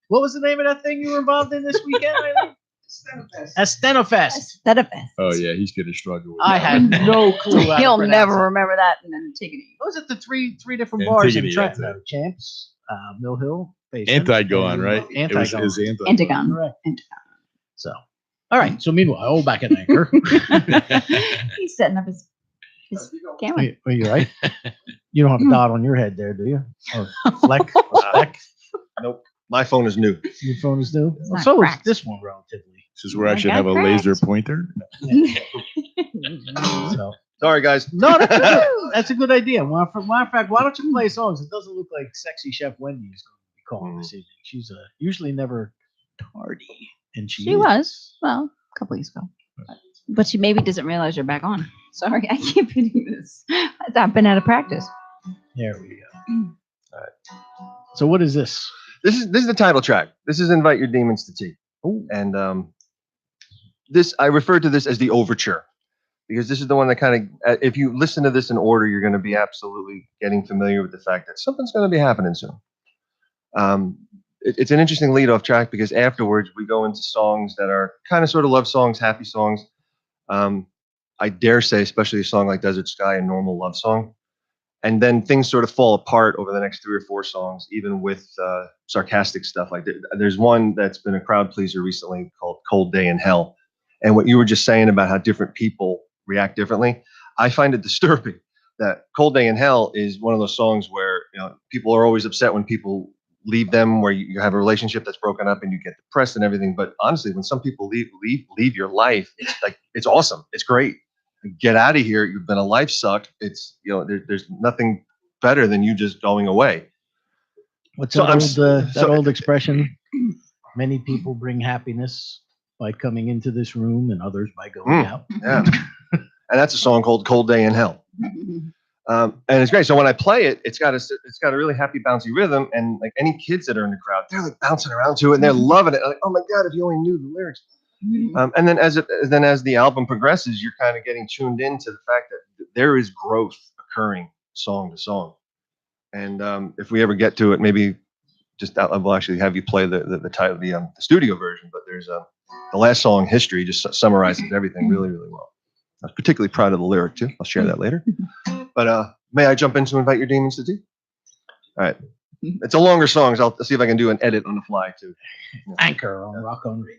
What was the name of that thing you were involved in this weekend, Eileen? Astenofest. Oh yeah, he's gonna struggle with I that. had no clue. how to He'll pronounce never it. remember that, and then Antigone. What was it? The three different bars in Antigone, Trenton. that's it. Champs, Mill Hill, Basement, Anti-Gon, and right? It was Anti-Gon. Antigone. Correct. So, all right. So meanwhile, back at Anchor. He's setting up his camera. Are you right? You don't have a dot on your head there, do you? Or fleck? Or speck? Nope. My phone is new. Your phone is new. It's Well, not so is cracked. this one, relatively. This is where I I should got have a cracked. laser pointer. So, Sorry, guys. no, that's a good idea. Well, for matter of fact, why don't you play songs? It doesn't look like sexy Chef Wendy is going to be calling this evening. She's usually never tardy, and she She is. was. Well, a couple weeks ago. But she maybe doesn't realize you're back on. Sorry, I keep hitting this. I've been out of practice. There we go. All right. So what is this? This is the title track. This is Invite Your Demons to Tea. Oh, And this, I refer to this as the overture, because this is the one that kind of, if you listen to this in order, you're going to be absolutely getting familiar with the fact that something's going to be happening soon. It's an interesting lead-off track because afterwards we go into songs that are kind of sort of love songs, happy songs. I dare say, especially a song like Desert Sky, a normal love song. And then things sort of fall apart over the next 3 or 4 songs, even with sarcastic stuff. Like there's one that's been a crowd pleaser recently called Cold Day in Hell. And what you were just saying about how different people react differently, I find it disturbing that Cold Day in Hell is one of those songs where people are always upset when people leave them, where you have a relationship that's broken up and you get depressed and everything. But honestly, when some people leave your life, it's like, it's awesome. It's great. Get out of here. You've been a life suck. It's, there's nothing better than you just going away. What's So that old expression? Many people bring happiness by coming into this room, and others by going out. Yeah. And that's a song called "Cold Day in Hell." And it's great. So when I play it, it's got a really happy, bouncy rhythm, and like any kids that are in the crowd, they're like bouncing around to it, and they're loving it. Like, oh my god, if you only knew the lyrics. And then as the album progresses, you're kind of getting tuned into the fact that there is growth occurring song to song. And if we ever get to it, maybe we'll actually have you play the title, the studio version. But there's the last song, "History," just summarizes everything really, really well. I was particularly proud of the lyric too. I'll share that later. But may I jump in to invite your demons to tea? All right. It's a longer song, so I'll see if I can do an edit on the fly too. Anker on Rock On Radio.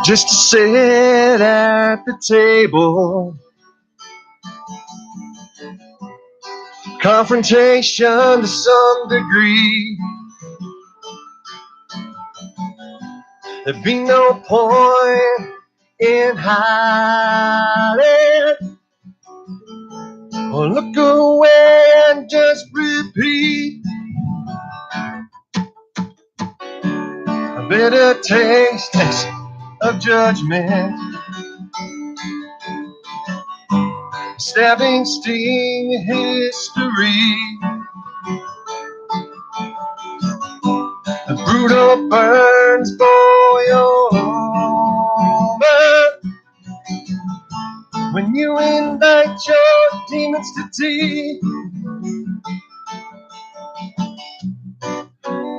Just to sit at the table, confrontation to some degree. There'd be no point in hiding, or look away and just repeat. A bitter taste of judgment, stabbing sting history. The brutal burns boil over when you invite your demons to tea.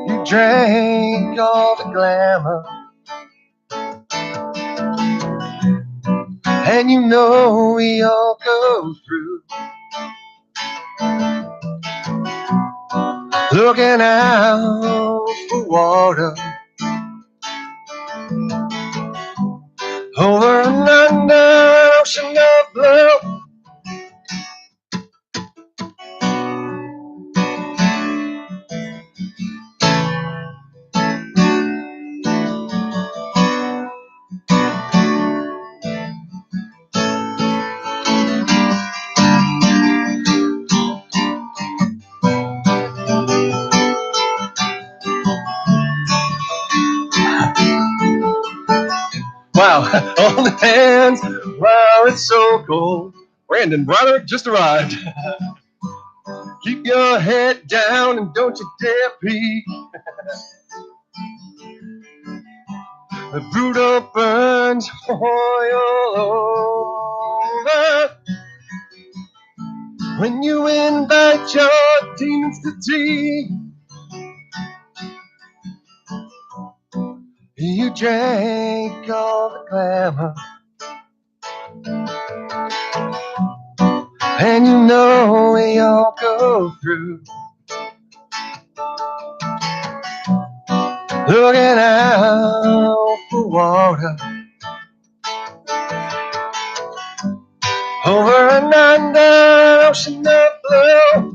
You drank all the glamour, and you know we all go through looking out for water over and under an ocean of blue. Wow, all hands, wow, it's so cold. Brandon Broderick just arrived. Keep your head down and don't you dare peek. The brutal burns boil over when you invite your demons to tea. You drank all the glamour, and you know we all go through looking out for water over and under an ocean of blue.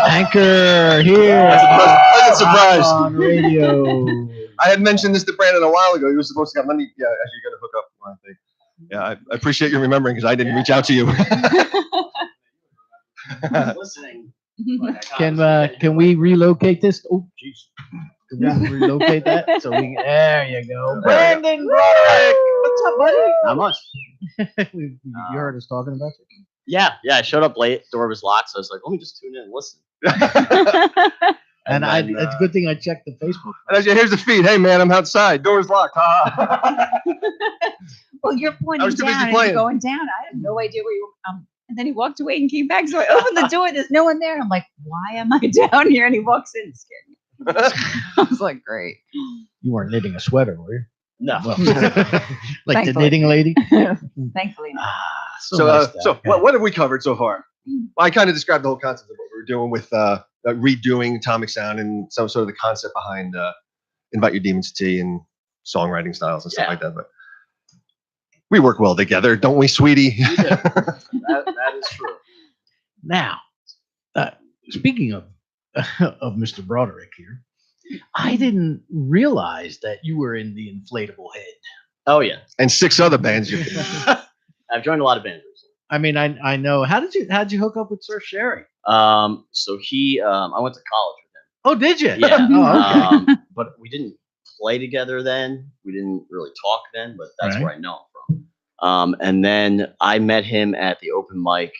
Anker here. That's a pleasant surprise. On radio. I had mentioned this to Brandon a while ago. He was supposed to have money. Yeah, actually, you got to hook up. I think. Yeah, I appreciate you remembering because I didn't reach out to you. Listening. Can we relocate this? Oh, jeez. Can we relocate that? So there you go. Brandon Broderick. What's up, buddy? Not much. You heard us talking about you? Yeah. I showed up late. Door was locked, so I was like, let me just tune in and listen. And then, it's a good thing I checked the Facebook. And I said, here's the feed. Hey, man, I'm outside. Door's locked. Well, you're pointing was too busy down and playing. you're going down. I have no idea where you and then he walked away and came back. So I opened the door. There's no one there. I'm like, why am I down here? And he walks in and scared me. I was like, great. You weren't knitting a sweater, were you? No. Well, like the Thankfully. knitting lady. Thankfully not. So, nice to have what have we covered so far? Well, I kind of described the whole concept of what we were doing with redoing Atomic Sound and some sort of the concept behind Invite Your Demons to Tea and songwriting styles and stuff like that. But we work well together, don't we, sweetie? That is true. Now, speaking of Mr. Broderick here, I didn't realize that you were in the Inflatable Head. Oh yeah, And 6 other bands. I've joined a lot of bands recently. I mean, I know. How'd you hook up with Sir Sherry? So he, I went to college with him. Oh, did you? Yeah. Oh, okay. But we didn't play together then. We didn't really talk then, but that's Right. where I know him from. And then I met him at the open mic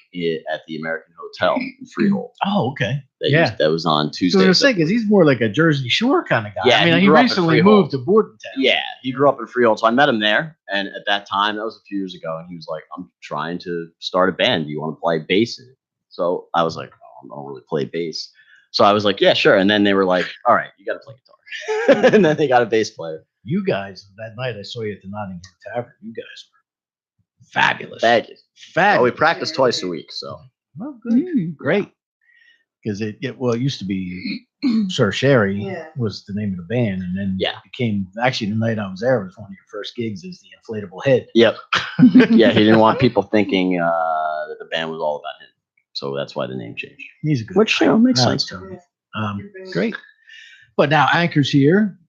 at the American Hotel in Freehold. Oh, okay. That, Yeah. that was on So I Tuesday. was saying, because he's more like a Jersey Shore kind of guy. Yeah, I mean, he he grew up in recently Freehold. moved to Bordentown. Yeah, he grew up in Freehold, so I met him there. And at that time, that was a few years ago, and he was like, "I'm trying to start a band. Do you want to play bass in it?" So I was like, "Oh, I don't really play bass." So I was like, "Yeah, sure." And then they were like, "All right, you got to play guitar." And then they got a bass player. You guys, that night I saw you at the Nottingham Tavern. You guys were fabulous. Fabulous. Oh, we Fabulous. practice twice a week, so Well, good. Great. Because it used to be Sir Sherry Yeah. was the name of the band, and then Yeah. it became actually the night I was there was one of your first gigs as the Inflatable Head. yep. Yeah, he didn't want people thinking that the band was all about him, so that's why the name changed. He's a good Which guy. makes I like sense. Tony. Great. But now Anker's here,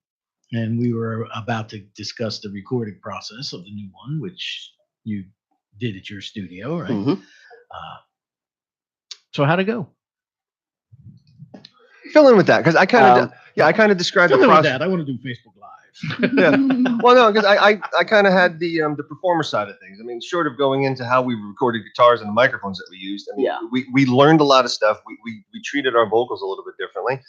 and we were about to discuss the recording process of the new one, which you did at your studio, right? Mhm. So how'd it go? Fill in with that, because I kind of, I kind of described the Fill in with process. that. I want to do Facebook Live. Yeah. Well, no, because I kind of had the performer side of things. I mean, short of going into how we recorded guitars and the microphones that we used, I mean, Yeah. we learned a lot of stuff. We treated our vocals a little bit differently.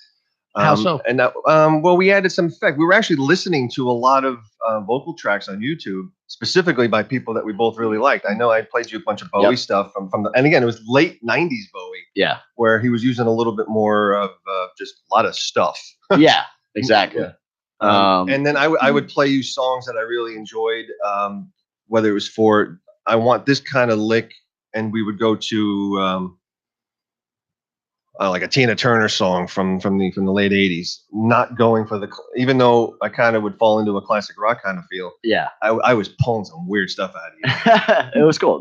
How so? And that, well, we added some effect. We were actually listening to a lot of vocal tracks on YouTube, specifically by people that we both really liked. I know I played you a bunch of Bowie stuff from the, and again, it was late '90s Bowie, Yeah. where he was using a little bit more of just a lot of stuff. Yeah. Exactly. Yeah. And then I would play you songs that I really enjoyed, whether it was for I want this kind of lick, and we would go to like a Tina Turner song from the late '80s. Not going for the, even though I kind of would fall into a classic rock kind of feel. Yeah. I was pulling some weird stuff out of you. It was cool.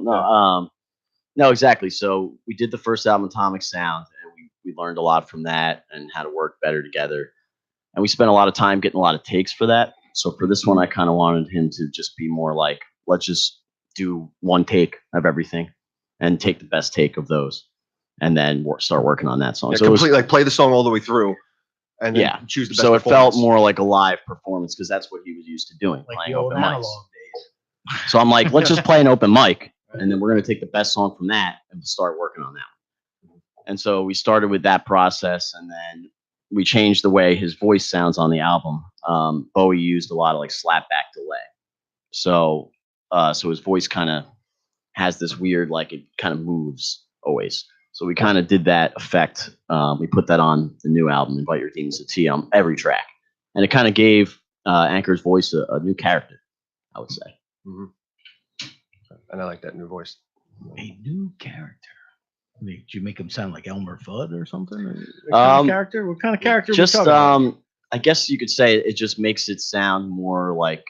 No, exactly. So we did the first album, Atomic Sound, and we learned a lot from that and how to work better together. And we spent a lot of time getting a lot of takes for that. So for this one, I kind of wanted him to just be more like, let's just do one take of everything and take the best take of those, and then start working on that song. Yeah, So it was, like play the song all the way through, and then choose the best. so it felt performance. more like a live performance because that's what he was used to doing, Like playing the old open mics. analog days. So I'm like, let's just play an open mic, and then we're gonna take the best song from that and start working on that one. And so we started with that process, and then we changed the way his voice sounds on the album. Bowie used a lot of like slapback delay, so his voice kind of has this weird, like it kind of moves always. So we kind of did that effect. We put that on the new album, Invite Your Demons to Tea, on every track, and it kind of gave Anker's voice a new character, I would say. Mhm. And I like that new voice. A new character. Did you make him sound like Elmer Fudd or something? What kind of character? What kind of character? are we Just talking about? I guess you could say it just makes it sound more like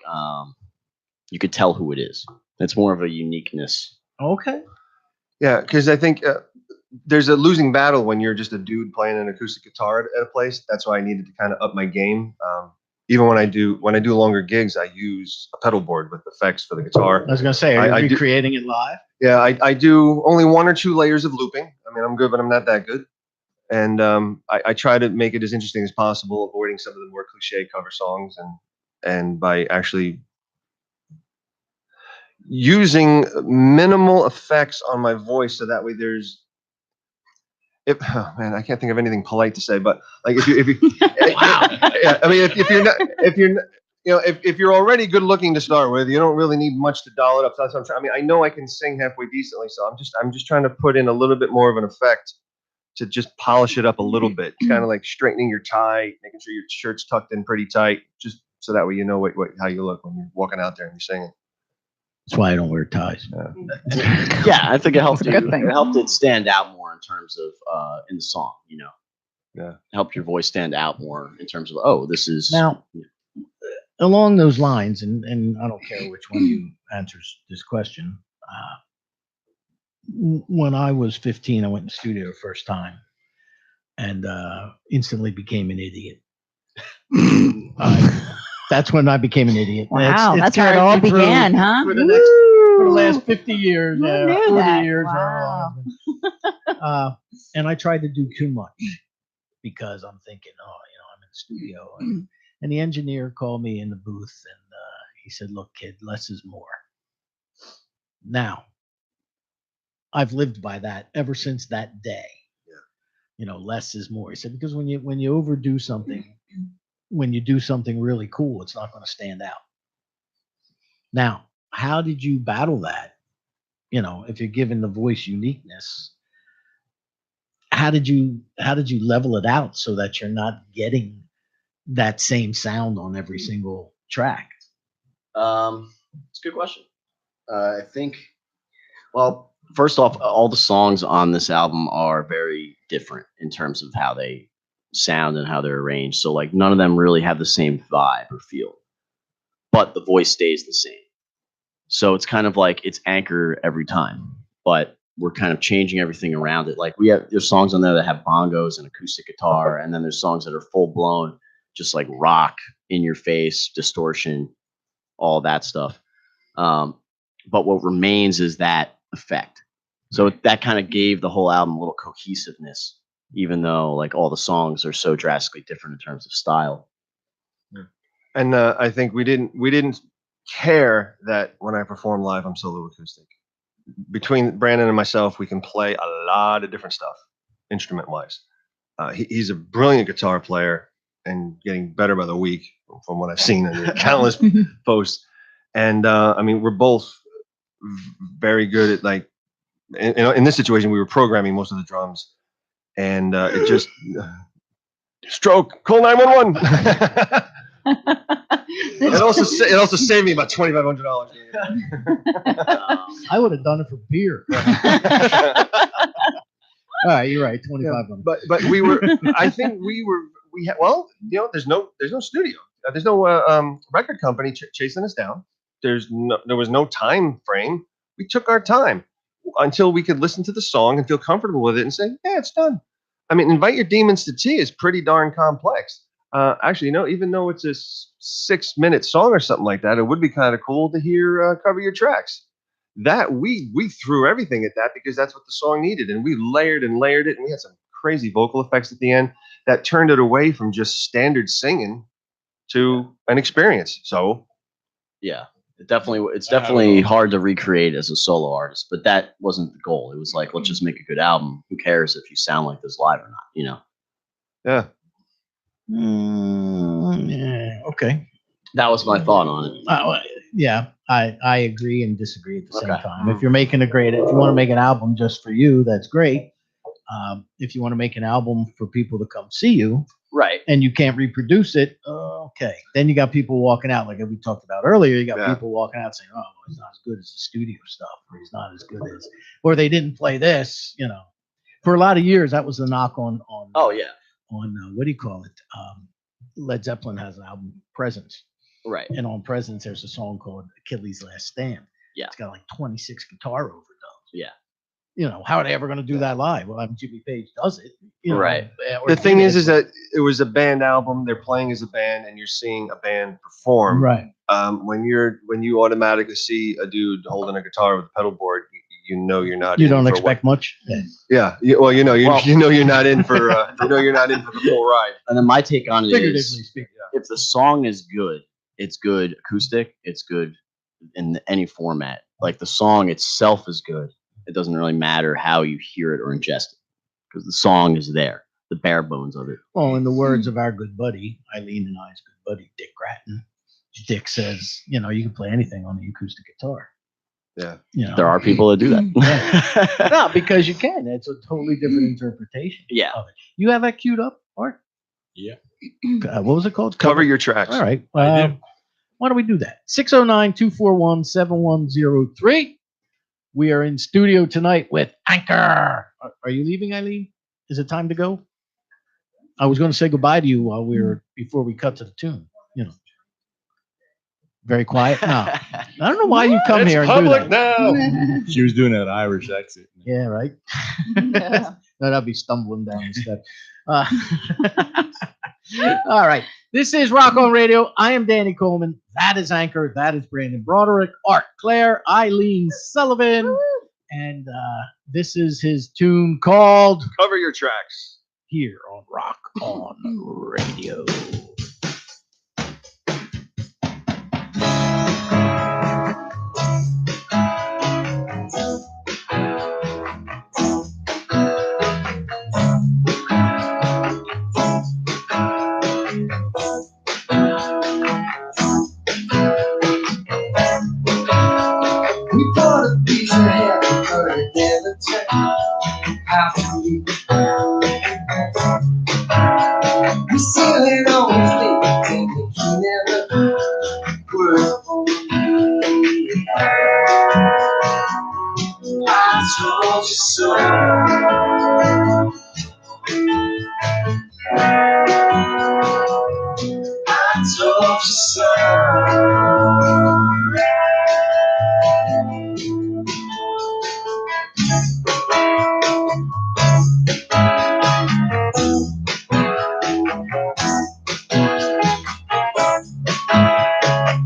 you could tell who it is. It's more of a uniqueness. Okay. Yeah, because I think there's a losing battle when you're just a dude playing an acoustic guitar at a place. That's why I needed to kind of up my game. Even when I do longer gigs, I use a pedal board with effects for the guitar. I was gonna say, are you I do- recreating it live? Yeah, I do only 1 or 2 layers of looping. I mean, I'm good, but I'm not that good. And I try to make it as interesting as possible, avoiding some of the more cliche cover songs, and by actually using minimal effects on my voice, so that way Oh man, I can't think of anything polite to say, but like if you Wow. yeah, I mean if you're not if you're already good looking to start with, you don't really need much to doll it up. So that's what I'm trying. I mean, I know I can sing halfway decently, so I'm just trying to put in a little bit more of an effect to just polish it up a little bit. It's kind of like straightening your tie, making sure your shirt's tucked in pretty tight, just so that way you know what how you look when you're walking out there and you're singing. That's why I don't wear ties. Yeah, I think it helped It's a good you. thing. It helped it stand out more in terms of in the song. You know, Yeah. helped your voice stand out more in terms of this is Now, along those lines, and I don't care which one you answers this question. When I was 15, I went in the studio the first time and instantly became an idiot. That's when I became an idiot. Wow, It's that's where it carried all me through began, huh? For the last 50 years, Who yeah, knew 40 that? years. Wow. And I tried to do too much because I'm thinking, I'm in the studio. And the engineer called me in the booth and he said, look, kid, less is more. Now, I've lived by that ever since that day. Less is more. He said, because when you overdo something, when you do something really cool, it's not going to stand out. Now, how did you battle that? If you're given the voice uniqueness, how did you level it out so that you're not getting that same sound on every single track? It's a good question. I think, well, first off, all the songs on this album are very different in terms of how they sound and how they're arranged. So like none of them really have the same vibe or feel, but the voice stays the same. So it's kind of like it's Anker every time, but we're kind of changing everything around it. Like there's songs on there that have bongos and acoustic guitar, and then there's songs that are full blown, just like rock, in your face, distortion, all that stuff. But what remains is that effect. So that kind of gave the whole album a little cohesiveness, even though like all the songs are so drastically different in terms of style. And I think we didn't care that when I perform live, I'm solo acoustic. Between Brandon and myself, we can play a lot of different stuff, instrument wise. He's a brilliant guitar player and getting better by the week from what I've seen in the countless posts. And I mean, we're both very good at like, in this situation, we were programming most of the drums, and it just stroke, call 911. It also saved me about $2,500. I would have done it for beer. All right, you're right, 2,500. But I think we had, well, there's no studio, there's no record company chasing us down. There was no time frame. We took our time until we could listen to the song and feel comfortable with it and say, yeah, it's done. I mean, Invite Your Demons to Tea is pretty darn complex. Actually, even though it's a 6-minute song or something like that, it would be kind of cool to hear Cover Your Tracks. That we threw everything at that because that's what the song needed, and we layered and layered it, and we had some crazy vocal effects at the end that turned it away from just standard singing to an experience. So, yeah, it's definitely hard to recreate as a solo artist, but that wasn't the goal. It was like, let's just make a good album. Who cares if you sound like this live or not? Yeah. Yeah, okay. That was my thought on it. Yeah, I agree and disagree at the same time. If you want to make an album just for you, that's great. If you want to make an album for people to come see you, right, and you can't reproduce it, okay. Then you got people walking out, like we talked about earlier. You got people walking out saying, "Oh, he's not as good as the studio stuff, or he's not as good as, or they didn't play this." For a lot of years, that was the knock on. Oh yeah. On what do you call it? Led Zeppelin has an album, Presence. Right. And on Presence, there's a song called Achilles' Last Stand. Yeah. It's got like 26 guitar overdubs. Yeah. How are they ever going to do that live? Well, Jimmy Page does it. Right. The thing is that it was a band album. They're playing as a band, and you're seeing a band perform. Right. When you automatically see a dude holding a guitar with a pedal board, you're not. You don't expect much. Yeah. Well, you're not in for the full ride. And then my take on it Figuratively is, speaking, if the song is good, it's good acoustic. It's good in any format. Like the song itself is good. It doesn't really matter how you hear it or ingest it, because the song is there, the bare bones of it. Well, in the words of our good buddy, Eileen and I's good buddy, Dick Gratton, Dick says, you know, you can play anything on the acoustic guitar. Yeah. You know? There are people that do that. No, because you can. It's a totally different interpretation Yeah. of it. You have that queued up, Art? Yeah. What was it called? Cover your tracks. All right. I do. Why don't we do that? 609-241-7103. We are in studio tonight with Anker. Are you leaving, Eileen? Is it time to go? I was going to say goodbye to you while before we cut to the tune. You know, very quiet. No, I don't know why you come It's here and public do that. now. She was doing that Irish accent. Yeah, right. Yeah. No, I'd be stumbling down the steps. All right. This is Rock On Radio. I am Danny Coleman. That is Anker. That is Brandon Broderick, Art Claire, Eileen Sullivan. And this is his tune called Cover your tracks. here on Rock On Radio. We bought a piece of heaven, but it never turned out to be. We still ain't always late, and the key never worked for me. I told you so. I told you so.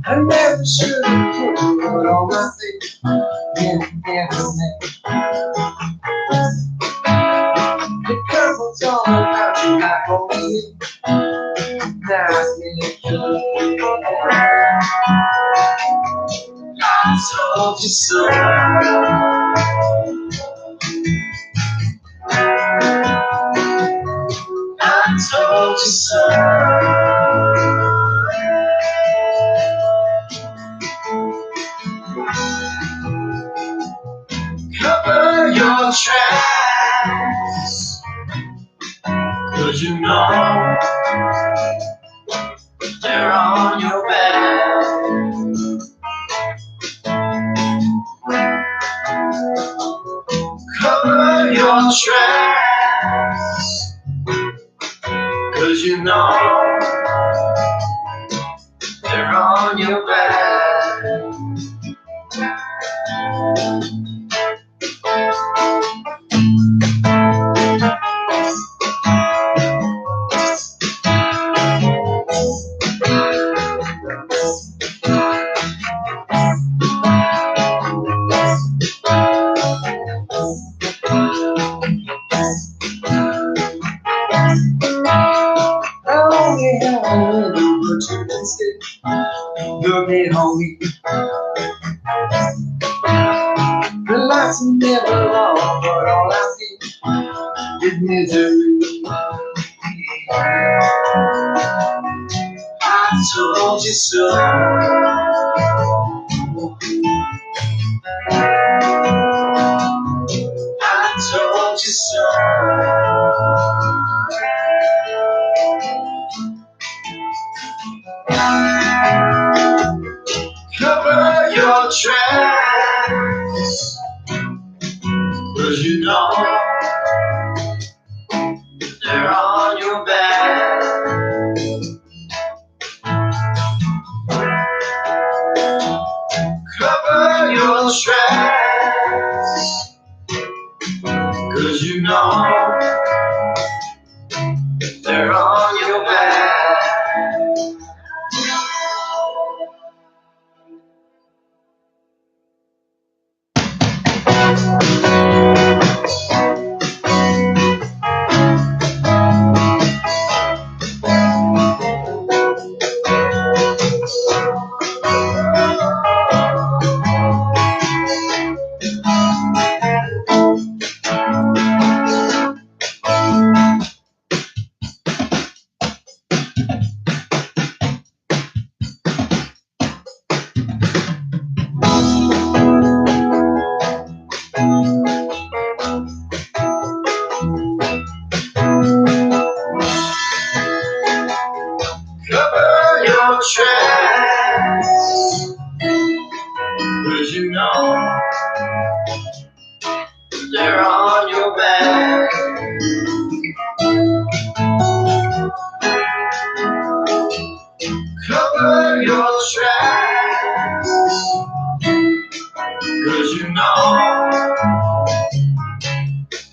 I never should have put all my faith in the internet. The purple's all about you, like only not me. I told you so. I told you so. Cover your tracks, 'cause you know they're on your back. Cover your tracks, 'cause you know they're on your back. I only have a little, but you can stay. Look at homie. The lights are never on, but all I see is misery. I told you so. I told you so. Cover your tracks, 'cause you know they're on your back. Cover your tracks, 'cause you know they're on your back.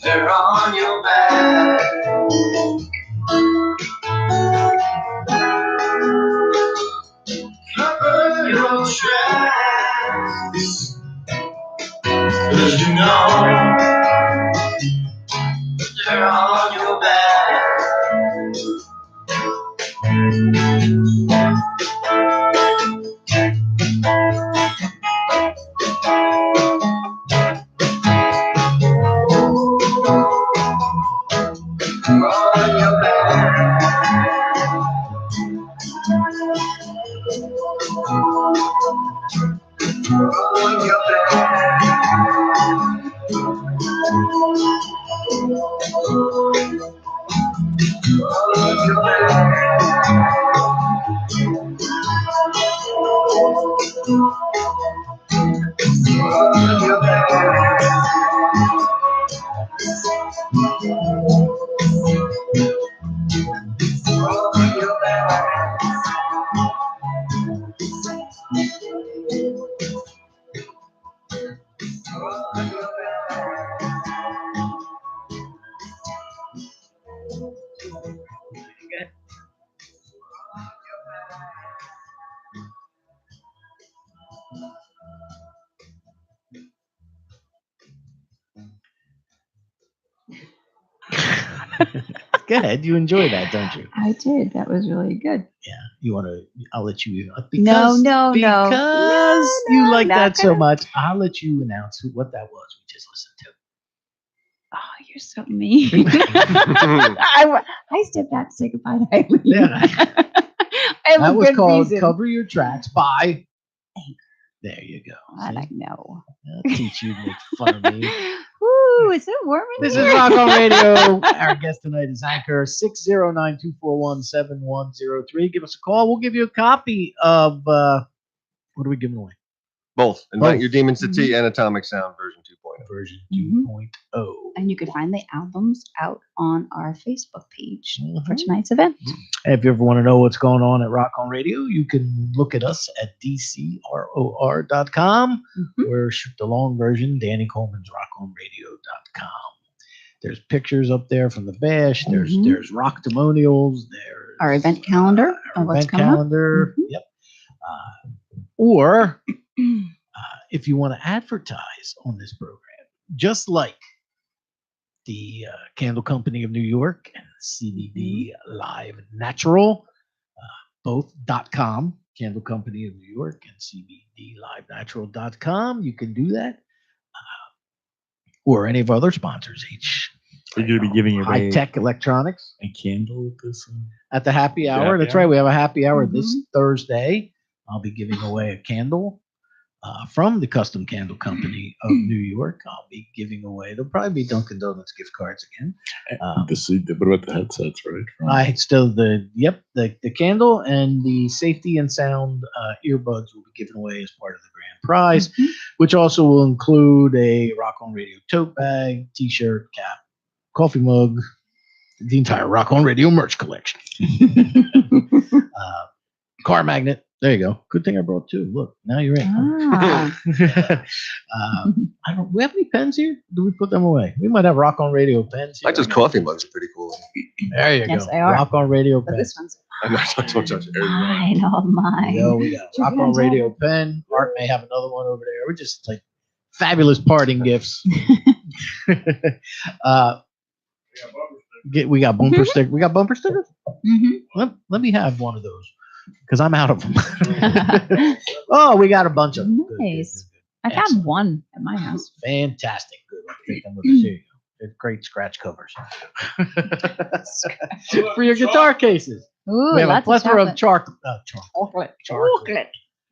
They're on your back. Cover your tracks, 'cause you know they're on your back. They're on your back. On your Go ahead. You enjoy that, don't you? I did. That was really good. Yeah. You want to? I'll let you. No, Because no. you like not that so gonna- much, I'll let you announce what that was we just listened to. Oh, you're so mean. I stepped out to say goodbye to Eileen. Yeah. I have That a was good called reason. "Cover Your Tracks" by Anker. There you go. God, I See? know. I'll teach you to make fun of me. Woo, is it warm in This here? is Rock On Radio. Our guest tonight is Anker, 609-241-7103. Give us a call. We'll give you a copy of, what are we giving away? Both. Invite Both. Your Demons to Tea and Atomic Sound version 2.0. Version Mhm. 2.0. And you can find the albums out on our Facebook page for Mhm. tonight's event. And if you ever want to know what's going on at Rock On Radio, you can look at us at dcror.com Mhm. or shoot the long version, Danny Coleman's rockonradio.com. There's pictures up there from the bash. There's Mhm. there's rock-timonials. There's Our event calendar our of what's event coming up. calendar. Mhm. Yep. Or if you want to advertise on this program, just like the Candle Company of New York and CBD Live Natural, both .com, Candle Company of New York and CBDLiveNatural.com. You can do that. Or any of our other sponsors, You're going to be giving away High Tech Electronics a candle with this. at the happy hour. happy That's hour? right. We have a happy hour this Mhm. Thursday. I'll be giving away a candle from the Custom Candle Company of New York. I'll be giving away, there'll probably be Dunkin' Donuts gift cards again. What about the headsets, right? I still the candle and the safety and sound earbuds will be given away as part of the grand prize, Mhm. which also will include a Rock On Radio tote bag, t-shirt, cap, coffee mug, the entire Rock On Radio merch collection. Car magnet. There you go. Good thing I brought two. Look, now you're in. Ah. I don't. We have any pens here? Do we put them away? We might have Rock On Radio pens. Here. Like those coffee mugs are pretty cool. There you Yes, go. they are. Rock On Radio But pens. this one's I know, don't touch it. mine, all mine. Yo, we got You're Rock gonna On tell Radio me. pen. Art may have another one over there. We're just like fabulous parting gifts. We got bumper stick. We got bumper stickers. Mhm. Let me have one of those because I'm out of them. Oh, we got a bunch of them. Good, good, Nice. good, I good. found Excellent. one at my house. Fantastic. Good. Let's take them with us. Here you go. They're great scratch covers for your guitar cases. Ooh, We have a lots plethora of of chocolate. chocolate. Chocolate.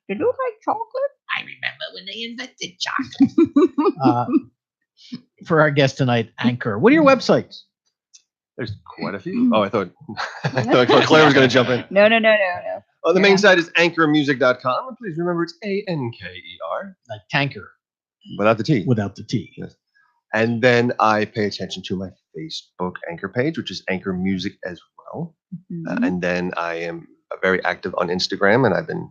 You do like chocolate? I remember when they invented chocolate. For our guest tonight, Anker. What are your websites? There's quite a few. Oh, I thought Claire was going to jump in. No. Oh, the Yeah. main site is anchormusic.com. And please remember it's ANKER Like Tanker without the T. without the T. Yes. And then I pay attention to my Facebook Anchor page, which is Anchor Music as well. Mhm. And then I am very active on Instagram, and I've been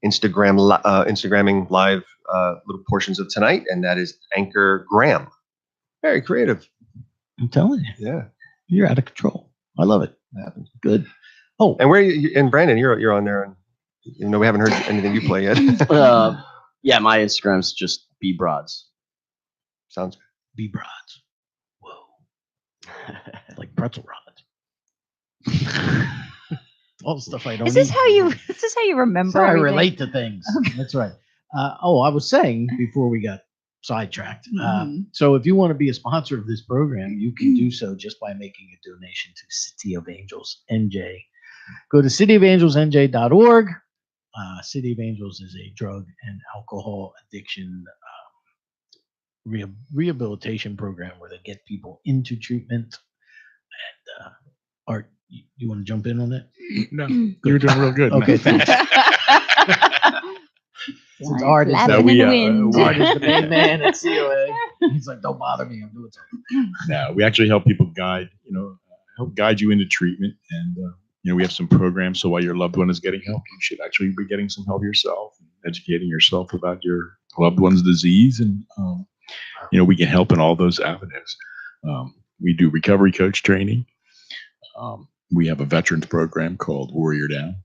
Instagramming live little portions of tonight, and that is Anker Graham. Very creative. I'm telling you, Yeah, you're out of control. I love it. that happens. Good. Oh, And and Brandon, you're on there, and we haven't heard anything you play yet. Yeah, my Instagram's just bbroads. Sounds B rods. Whoa. Like pretzel rods. All the stuff I don't Is this eat. how you? Is this how you remember? That's how I everything? relate to things. That's right. I was saying before we got sidetracked. Mhm. So if you want to be a sponsor of this program, you can do so just by making a donation to City of Angels NJ. Go to cityofangelsnj.org. City of Angels is a drug and alcohol addiction rehabilitation program where they get people into treatment. And Art, you want to jump in on it? No, you're doing real good. Okay, man. thanks. Since Art is Flapping in the wind. Art is the main man at COA. He's like, don't bother me. I'm doing something. No, we actually help people help guide you into treatment. And, we have some programs. So while your loved one is getting help, you should actually be getting some help yourself, and educating yourself about your loved one's disease. And, we can help in all those avenues. We do recovery coach training. We have a veterans program called Warrior Down.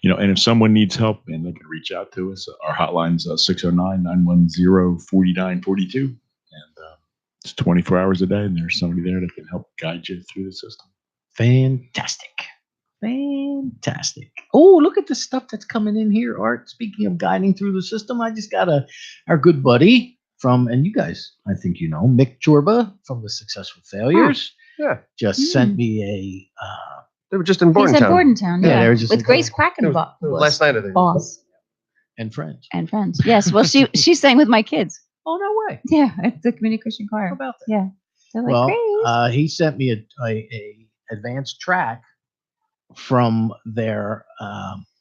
And if someone needs help, and they can reach out to us. Our hotline's 609-910-4942. And it's 24 hours a day, and there's somebody there that can help guide you through the system. Fantastic. Oh, look at the stuff that's coming in here, Art. Speaking of guiding through the system, I just got our good buddy and you guys, I think Mick Chorba from the Successful Failures. yeah. Just sent me They were just in He's at Bordentown. Bordentown, Yeah, yeah. they were just with in Grace It Quackenbos. was last night, I think. Boss and friends. and friends. Yes. Well, she sang with my kids. Oh, no way. Yeah, at the Community Christian Choir. How about that? Yeah. They're like, Well, Grace. he sent me a advanced track from their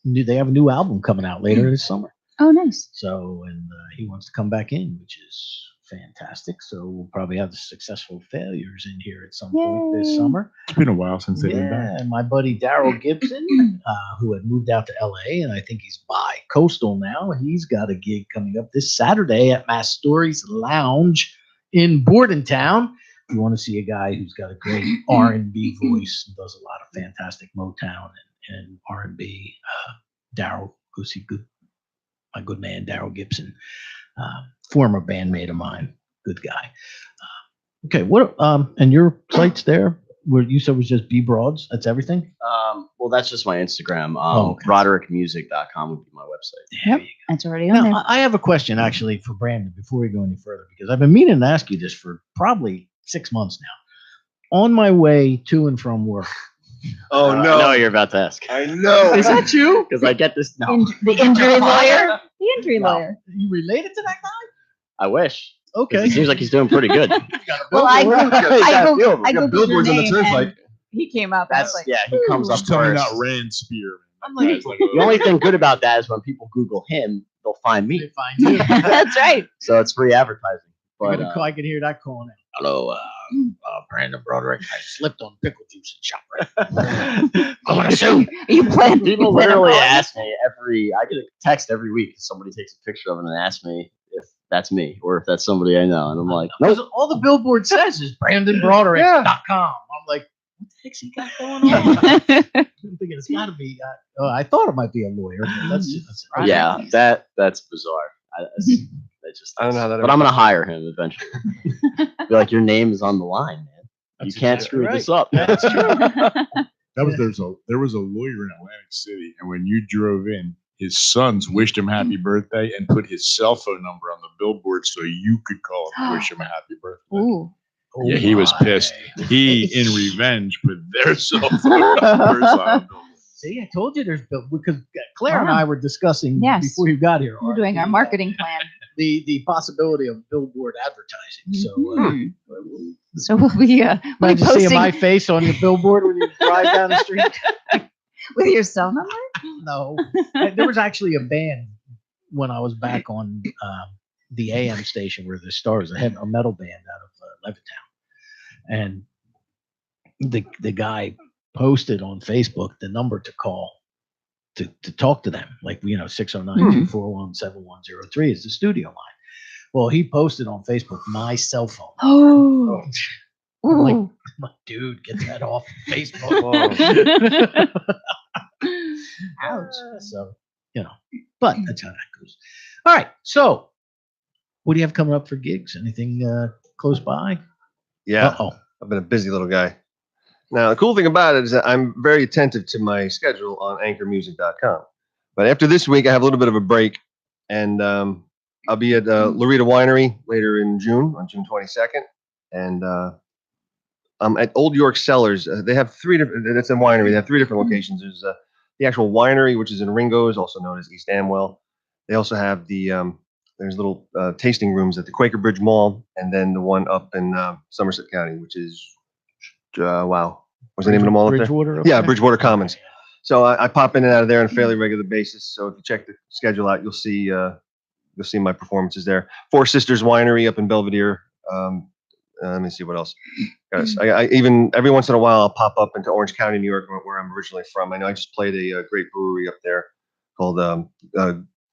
they have a new album coming out later this summer. Oh, nice. So, and he wants to come back in, which is fantastic. So we'll probably have the Successful Failures in here at some point this Yay. summer. It's been a while since they've been Yeah, back. and my buddy Daryl Gibson, who had moved out to LA, and I think he's bi-coastal now. He's got a gig coming up this Saturday at Mastori's Lounge in Bordentown. If you want to see a guy who's got a great R&B voice and does a lot of fantastic Motown and R&B, Daryl, go see my good man Daryl Gibson, former bandmate of mine, good guy. Okay, what and your site's there? Where you said was just B Broads? That's everything? Well, that's just my Instagram. Okay. BroderickMusic.com would be my website. Yep. It's already on there. Now, I have a question actually for Brandon before we go any further, because I've been meaning to ask you this for probably 6 months now. On my way to and from work. Oh, I no. know you're about to ask. I know. Is that you? Because I get this. No, The injury lawyer. The injury No. lawyer. You related to that guy? I wish. 'Cause Okay. It seems like he's doing pretty good. Well, I He's got Googled a few of them. I got Googled your billboards on the name turnpike. and he came up. And I was That's like, he comes up Just tell me first. not Rand Spearman. I'm like, That's like The only thing good about that is when people Google him, they'll find they me. find you. that's right. So it's free advertising. But I can hear that calling out. Hello, Brandon Broderick. I slipped on pickle juice in ShopRite. I want to sue. You plan. people literally ask me I get a text every week. Somebody takes a picture of it and asks me if that's me or if that's somebody I know. And I'm like, nope. Because all the billboard says is BrandonBroderick.com. I'm like, what the heck's he got going on? I'm thinking it's got to be. I thought it might be a lawyer. But that's Yeah, that's bizarre. I don't know how that But I'm gonna hire him eventually. Be like, your name is on the line, man. That's You can't exactly screw this up. That's true. There was a lawyer in Atlantic City, and when you drove in, his sons wished him happy birthday and put his cell phone number on the billboard so you could call him and wish him a happy birthday. Ooh. Yeah, he was pissed. He, in revenge, put their cell phone numbers on the billboard. See, I told you there's because Claire and I were discussing Yes. before you got here. We're doing our marketing plan. The possibility of billboard advertising. So. Mhm. So we'll be Imagine seeing posting my face on the billboard when you drive down the street. with your cell number. No, there was actually a band when I was back on the AM station where the Stars. I had a metal band out of Levittown, and the guy posted on Facebook the number to call to talk to them. Like, 609-241-7103 is the studio line. Well, he posted on Facebook my cell phone. Oh. I'm like, Ooh. dude, get that off Facebook. Ouch. So, but that's how that goes. All right. So, what do you have coming up for gigs? Anything close by? Yeah, Uh-oh. I've been a busy little guy. Now, the cool thing about it is that I'm very attentive to my schedule on anchormusic.com. But after this week, I have a little bit of a break, and I'll be at Loretta Winery later in June, on June 22nd, and I'm at Old York Cellars. They have three different. It's a winery. They have three different locations. There's the actual winery, which is in Ringo's, also known as East Amwell. They also have the there's little tasting rooms at the Quaker Bridge Mall, and then the one up in Somerset County, which is wow. What's the name of the mall up there? Bridgewater? Yeah, Bridgewater Commons. So I pop in and out of there on a fairly regular basis. So if you check the schedule out, you'll see my performances there. Four Sisters Winery up in Belvedere. Let me see what else. Guys, I even every once in a while I'll pop up into Orange County, New York, where I'm originally from. I know I just played a great brewery up there called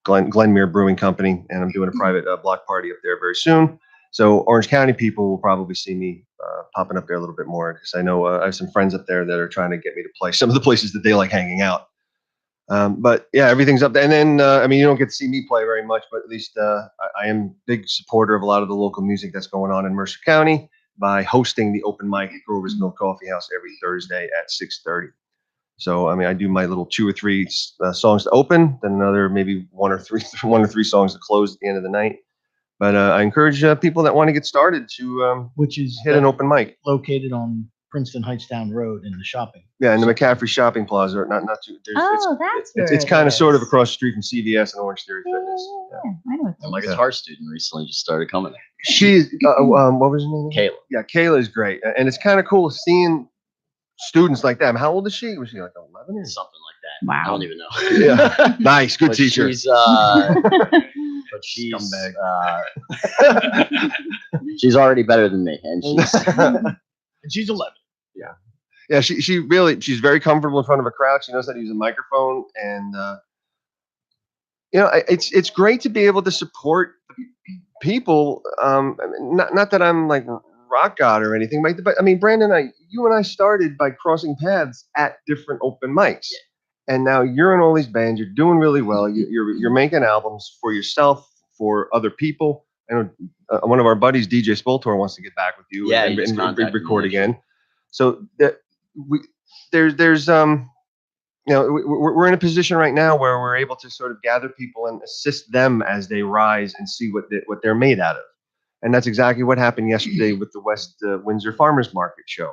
Glenmere Brewing Company, and I'm doing a private block party up there very soon. So Orange County people will probably see me popping up there a little bit more, because I know I have some friends up there that are trying to get me to play some of the places that they like hanging out. But yeah, everything's up there. And then, you don't get to see me play very much, but at least I am a big supporter of a lot of the local music that's going on in Mercer County by hosting the open mic at Grover's Mill Coffee House every Thursday at 6:30. So, I do my little 2 or 3 songs to open, then another maybe one or three songs to close at the end of the night. But I encourage people that want to get started to Which is hit an open mic. located on Princeton Hightstown Road in the shopping. Yeah, in the McCaffrey Shopping Plaza. Not too. That's where It's it kind of sort of is. across the street from CVS and Orange Theory Yeah, Fitness. yeah, yeah. I know what And my that is. guitar student recently just started coming there. She's what was her name? Kayla. Yeah, Kayla is great, and it's kind of cool seeing students like that. How old is she? Was she like 11 or Something like that. Wow. I don't even know. Yeah, nice, good But teacher. She's Scumbag. she's already better than me, and she's And she's 11. Yeah, she's very comfortable in front of a crowd. She knows how to use a microphone, and it's great to be able to support people. Not that I'm like rock god or anything, but Brandon, you and I started by crossing paths at different open mics, and now you're in all these bands. You're doing really well. You're making albums for yourself, for other people. I know one of our buddies, DJ Spoltor, wants to get back with you Yeah, and he just contacted record me, again. So we're in a position right now where we're able to sort of gather people and assist them as they rise and see what they're made out of. And that's exactly what happened yesterday with the West Windsor Farmers Market show.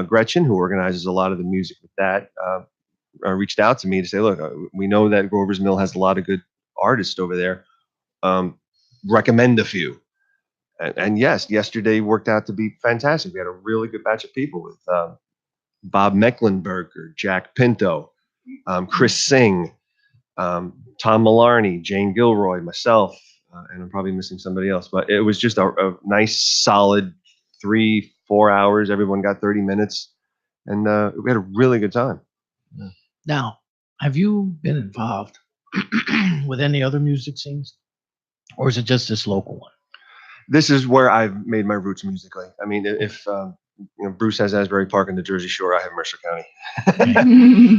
Gretchen, who organizes a lot of the music with that, reached out to me to say, look, we know that Grover's Mill has a lot of good artists over there. Recommend a few. And yes, yesterday worked out to be fantastic. We had a really good batch of people with Bob Mecklenburger, Jack Pinto, Chris Singh, Tom Malarney, Jane Gilroy, myself, and I'm probably missing somebody else. But it was just a nice, solid 3-4 hours. Everyone got 30 minutes, and we had a really good time. Now, have you been involved with any other music scenes? Or is it just this local one? This is where I've made my roots musically. If Bruce has Asbury Park in the Jersey Shore, I have Mercer County.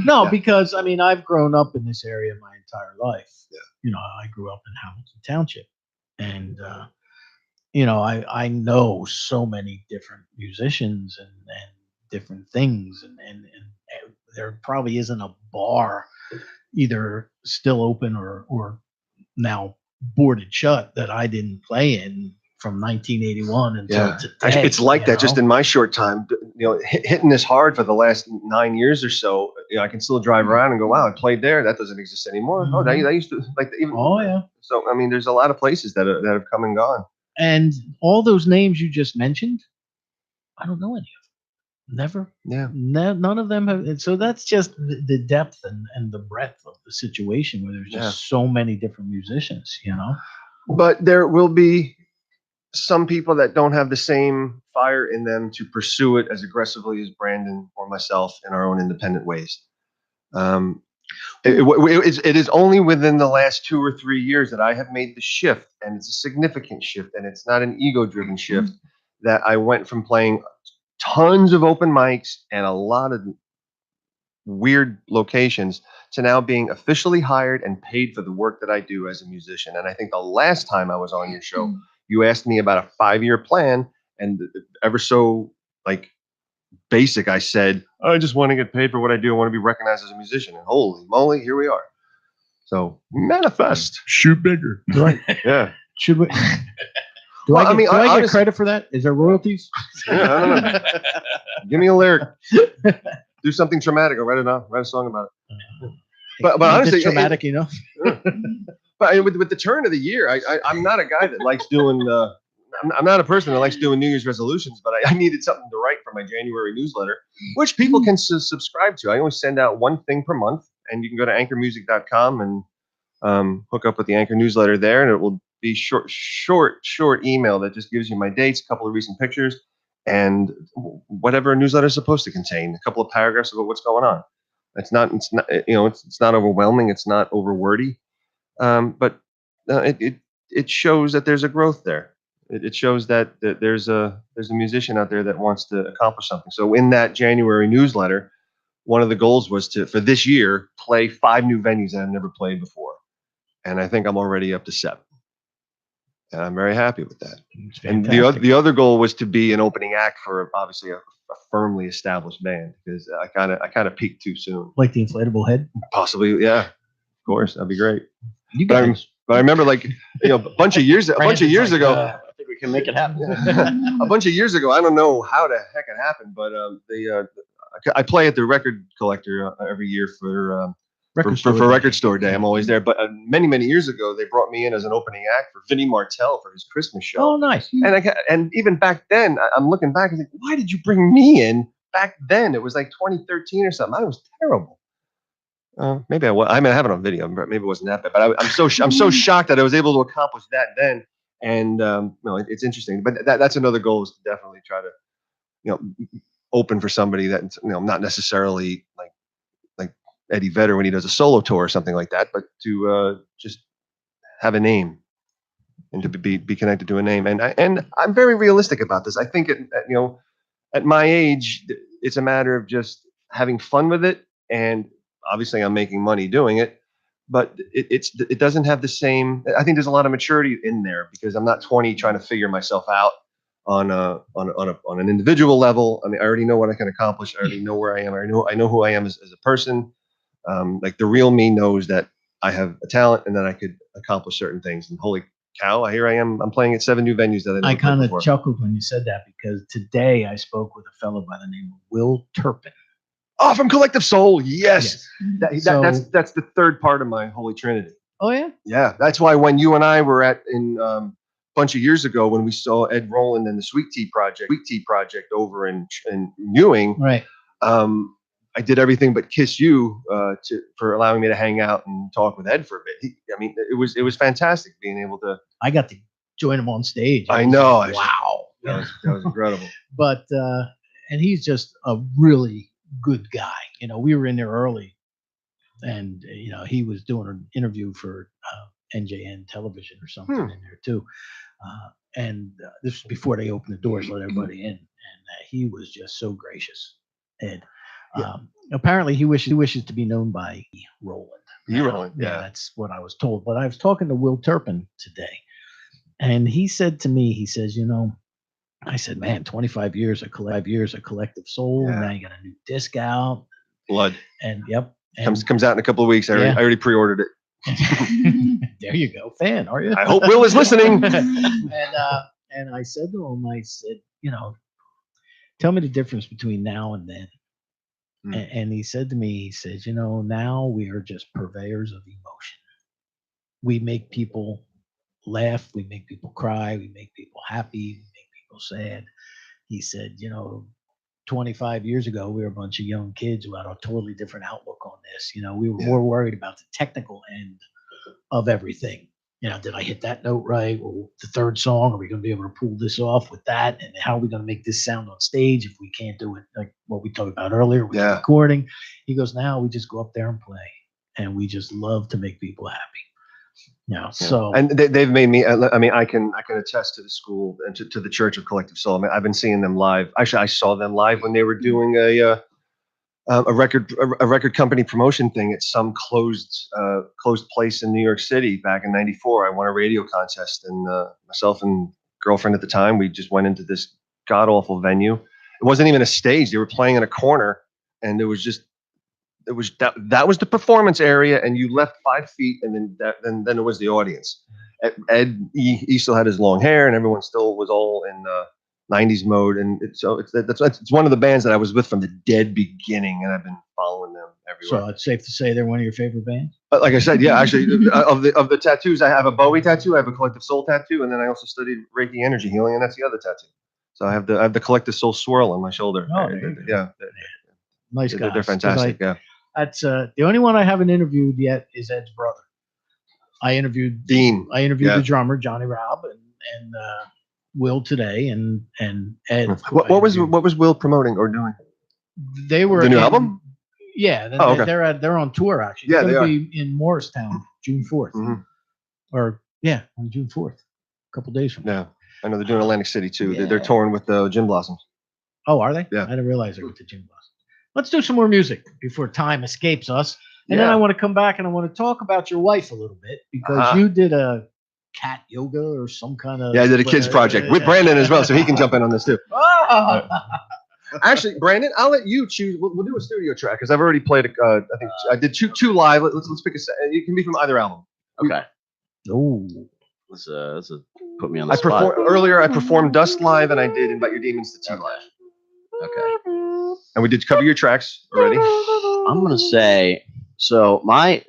No, Yeah. because I've grown up in this area my entire life. Yeah. I grew up in Hamilton Township, and I know so many different musicians and different things, and there probably isn't a bar either still open or now boarded shut that I didn't play in from 1981 until today. Actually, it's like that. Just in my short time, hitting this hard for the last 9 years or so. I can still drive around and go, "Wow, I played there. That doesn't exist anymore." Oh, that used to like even. Oh yeah. So there's a lot of places that have come and gone. And all those names you just mentioned, I don't know any of them. Never. Yeah. None of them have. And so that's just the depth and the breadth of the situation where there's just so many different musicians. But there will be some people that don't have the same fire in them to pursue it as aggressively as Brandon or myself in our own independent ways. It is only within the last 2 or 3 years that I have made the shift, and it's a significant shift, and it's not an ego-driven shift, that I went from playing tons of open mics and a lot of weird locations to now being officially hired and paid for the work that I do as a musician. And I think the last time I was on your show, you asked me about a 5-year plan, and ever so like basic, I said, I just want to get paid for what I do. I want to be recognized as a musician. And holy moly, here we are. So manifest. Shoot bigger. Yeah. Should we? Do Well, I get honestly- credit for that? Is there royalties? Yeah, I don't know. Give me a lyric. Do something traumatic. I'll write it down. Write a song about it. But honestly, traumatic enough. But with the turn of the year, I'm not a guy that likes doing. I'm not a person that likes doing New Year's resolutions. But I needed something to write for my January newsletter, which people can subscribe to. I always send out one thing per month, and you can go to anchormusic.com and hook up with the Anchor newsletter there, and it will be short email that just gives you my dates, a couple of recent pictures, and whatever a newsletter is supposed to contain. A couple of paragraphs about what's going on. It's not overwhelming. It's not over wordy, but it shows that there's a growth there. It shows that there's a musician out there that wants to accomplish something. So in that January newsletter, one of the goals was for this year play 5 new venues that I've never played before, and I think I'm already up to 7. And I'm very happy with that. And the other goal was to be an opening act for obviously a firmly established band, because I kind of peaked too soon. Like the inflatable head. Possibly, yeah. Of course, that'd be great. You But guys. I remember, like, a bunch of years ago. I think we can make it happen. A bunch of years ago, I don't know how the heck it happened, but I play at the record collector every year for Record Store Day. I'm always there. But many years ago, they brought me in as an opening act for Vinnie Martell for his Christmas show. Oh, nice. And even back then, I'm looking back and think, why did you bring me in back then? It was like 2013 or something. I was terrible. Maybe I have it on video. Maybe it wasn't that bad. But I'm so shocked that I was able to accomplish that then. And it's interesting. But that's another goal, is to definitely try to open for somebody that not necessarily like Eddie Vedder when he does a solo tour or something like that, but to just have a name and to be connected to a name. And I'm very realistic about this. I think at my age, it's a matter of just having fun with it. And obviously I'm making money doing it, but it doesn't have the same. I think there's a lot of maturity in there, because I'm not 20 trying to figure myself out on an individual level. I mean, I already know what I can accomplish. I already know where I am. I know who I am as a person. Like the real me knows that I have a talent and that I could accomplish certain things. And holy cow, here I am. I'm playing at 7 new venues that I I never played kind of before. chuckled when you said that, because today I spoke with a fellow by the name of Will Turpin. Oh, from Collective Soul, yes. So- That's the third part of my Holy Trinity. Oh, yeah? Yeah, that's why when you and I were in bunch of years ago, when we saw Ed Roland and the Sweet Tea Project over in Ewing, Right. I did everything but kiss you for allowing me to hang out and talk with Ed for a bit. It was fantastic being able to. I got to join him on stage. I know. Wow. That was incredible. But and he's just a really good guy. We were in there early, and he was doing an interview for NJN television or something in there too. And this was before they opened the doors, let everybody in, and he was just so gracious. Ed. Apparently, he wishes to be known by Roland. Roland, yeah. That's what I was told. But I was talking to Will Turpin today, and he said to me, he says, I said, man, 25 years of Collective Soul. Yeah. Now you got a new disc out. Blood. And yep. And Comes out in a couple of weeks. I already pre-ordered it. there you go. Fan, are you? I hope Will is listening. And I said to him, I said, tell me the difference between now and then. And he said to me, he says, now we are just purveyors of emotion. We make people laugh. We make people cry. We make people happy. We make people sad. He said, 25 years ago, we were a bunch of young kids who had a totally different outlook on this. We were more worried about the technical end of everything. Did I hit that note right? Well, the third song, are we going to be able to pull this off with that? And how are we going to make this sound on stage if we can't do it like what we talked about earlier with the recording? He goes, now we just go up there and play. and we just love to make people happy. So And they've made me. I mean, I can attest to the school and to the Church of Collective Soul. I mean, I've been seeing them live. Actually, I saw them live when they were doing a record company promotion thing at some closed place in New York City back in '94. I won a radio contest, and myself and girlfriend at the time, we just went into this god awful venue. It wasn't even a stage; they were playing in a corner, and it was that was the performance area, and you left 5 feet, and then it was the audience. Ed, he still had his long hair, and everyone still was all in 90s mode, and it's one of the bands that I was with from the dead beginning, and I've been following them everywhere. So it's safe to say they're one of your favorite bands? Like I said, yeah, actually, of the tattoos, I have a Bowie tattoo, I have a Collective Soul tattoo, and then I also studied Reiki energy healing, and that's the other tattoo. So I have the Collective Soul swirl on my shoulder. Oh, yeah, nice guys. they're fantastic. Yeah. That's the only one I haven't interviewed yet is Ed's brother. I interviewed Dean. I interviewed Yeah. the drummer Johnny Raub and Will today and Ed. What was Will promoting or doing? They were The new in- album? Yeah, Oh, okay. they're on tour actually. Yeah, They're they gonna be in Morristown June 4th, Mhm. or on June 4th, a couple days from now. Yeah, I know they're doing Atlantic City too. Yeah. They're touring with Gin Blossoms. Oh, are they? Yeah. I didn't realize they were with the Gin Blossom. Let's do some more music before time escapes us. And then Yeah. I want to come back and I want to talk about your wife a little bit because Uh-huh. you did a cat yoga or some kind of. Yeah, I did a kids project with Brandon as well, so he can jump in on this too. Oh! Actually, Brandon, I'll let you choose. We'll do a studio track because I've already played. I think I did two live. Let's pick a set. It can be from either album. Okay. Oh. Let's put me on the I spot. performed Dust live, and I did Invite Your Demons to Tea live. Okay. And we did cover your tracks already. I'm gonna say so. My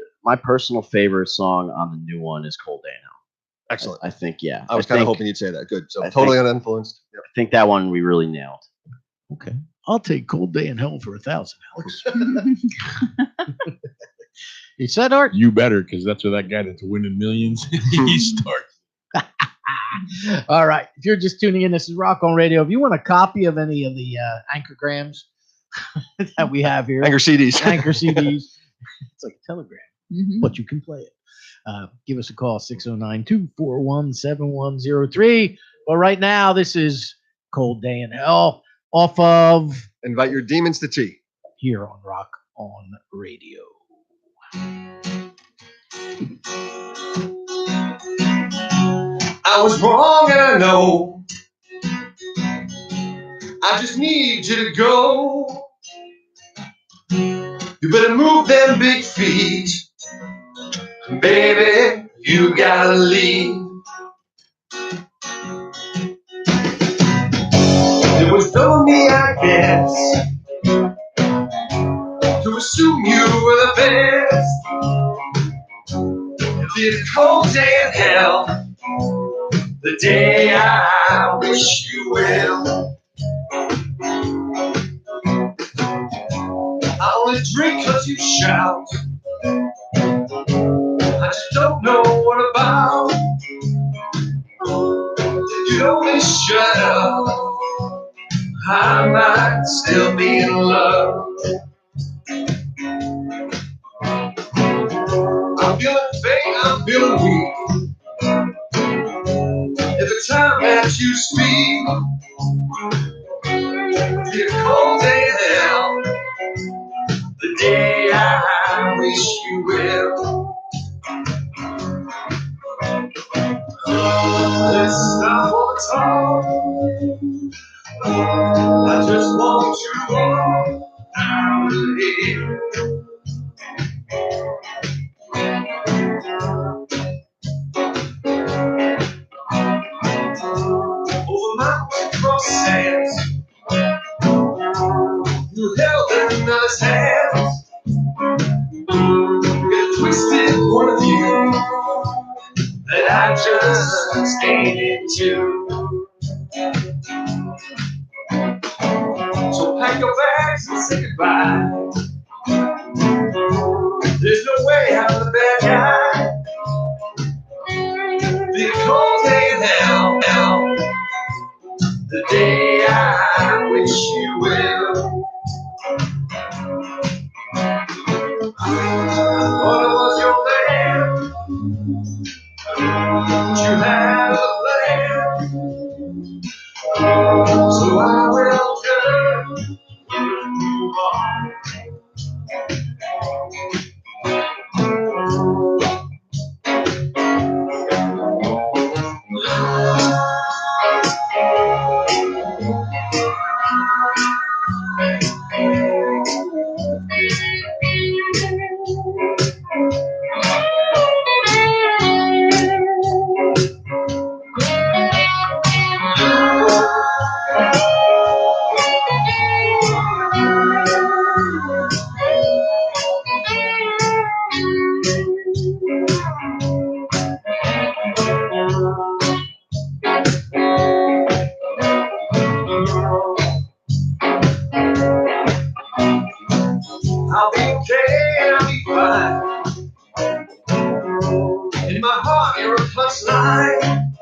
personal favorite song on the new one is "Cold Day Now." Excellent. I think yeah. I was kind of think- hoping you'd say that. Good. So I totally think- uninfluenced. Yep. I think that one we really nailed. Okay. I'll take Cold Day in Hell for 1,000, Alex. You said, Art? You better, because that's where that guy that's winning millions he starts. All right. If you're just tuning in, this is Rock on Radio. If you want a copy of any of the Ankergrams that we have here, Anchor CDs. Anchor CDs, it's like a telegram, Mhm. but you can play it. Give us a call, 609-241-7103. But right now, this is Cold Day in Hell off of Invite Your Demons to Tea. here on Rock on Radio. I was wrong and I know. I just need you to go. You better move them big feet. Baby, you gotta leave. It was dumb of me, I guess, to assume you were the best. It'll be a cold day in hell, the day I wish you well. I only drink 'cause you shout. I just don't know what about. If you'd only shut up, I might still be in love. I'm feeling faint, I'm feeling weak. Every time that you speak, be a cold day in hell, the day I wish you well. Listen, I wanna talk. I just want you all out of here. Over mountains, across sands, you held another's hands. Get a twisted point of view that I just ain't into. So pack your bags and say goodbye. There's no way I'm the bad guy. Be a cold day in hell, the day I wish you well. Gonna So I will turn and move on. I'll be okay, I'll be fine. In my heart, you're a plus line.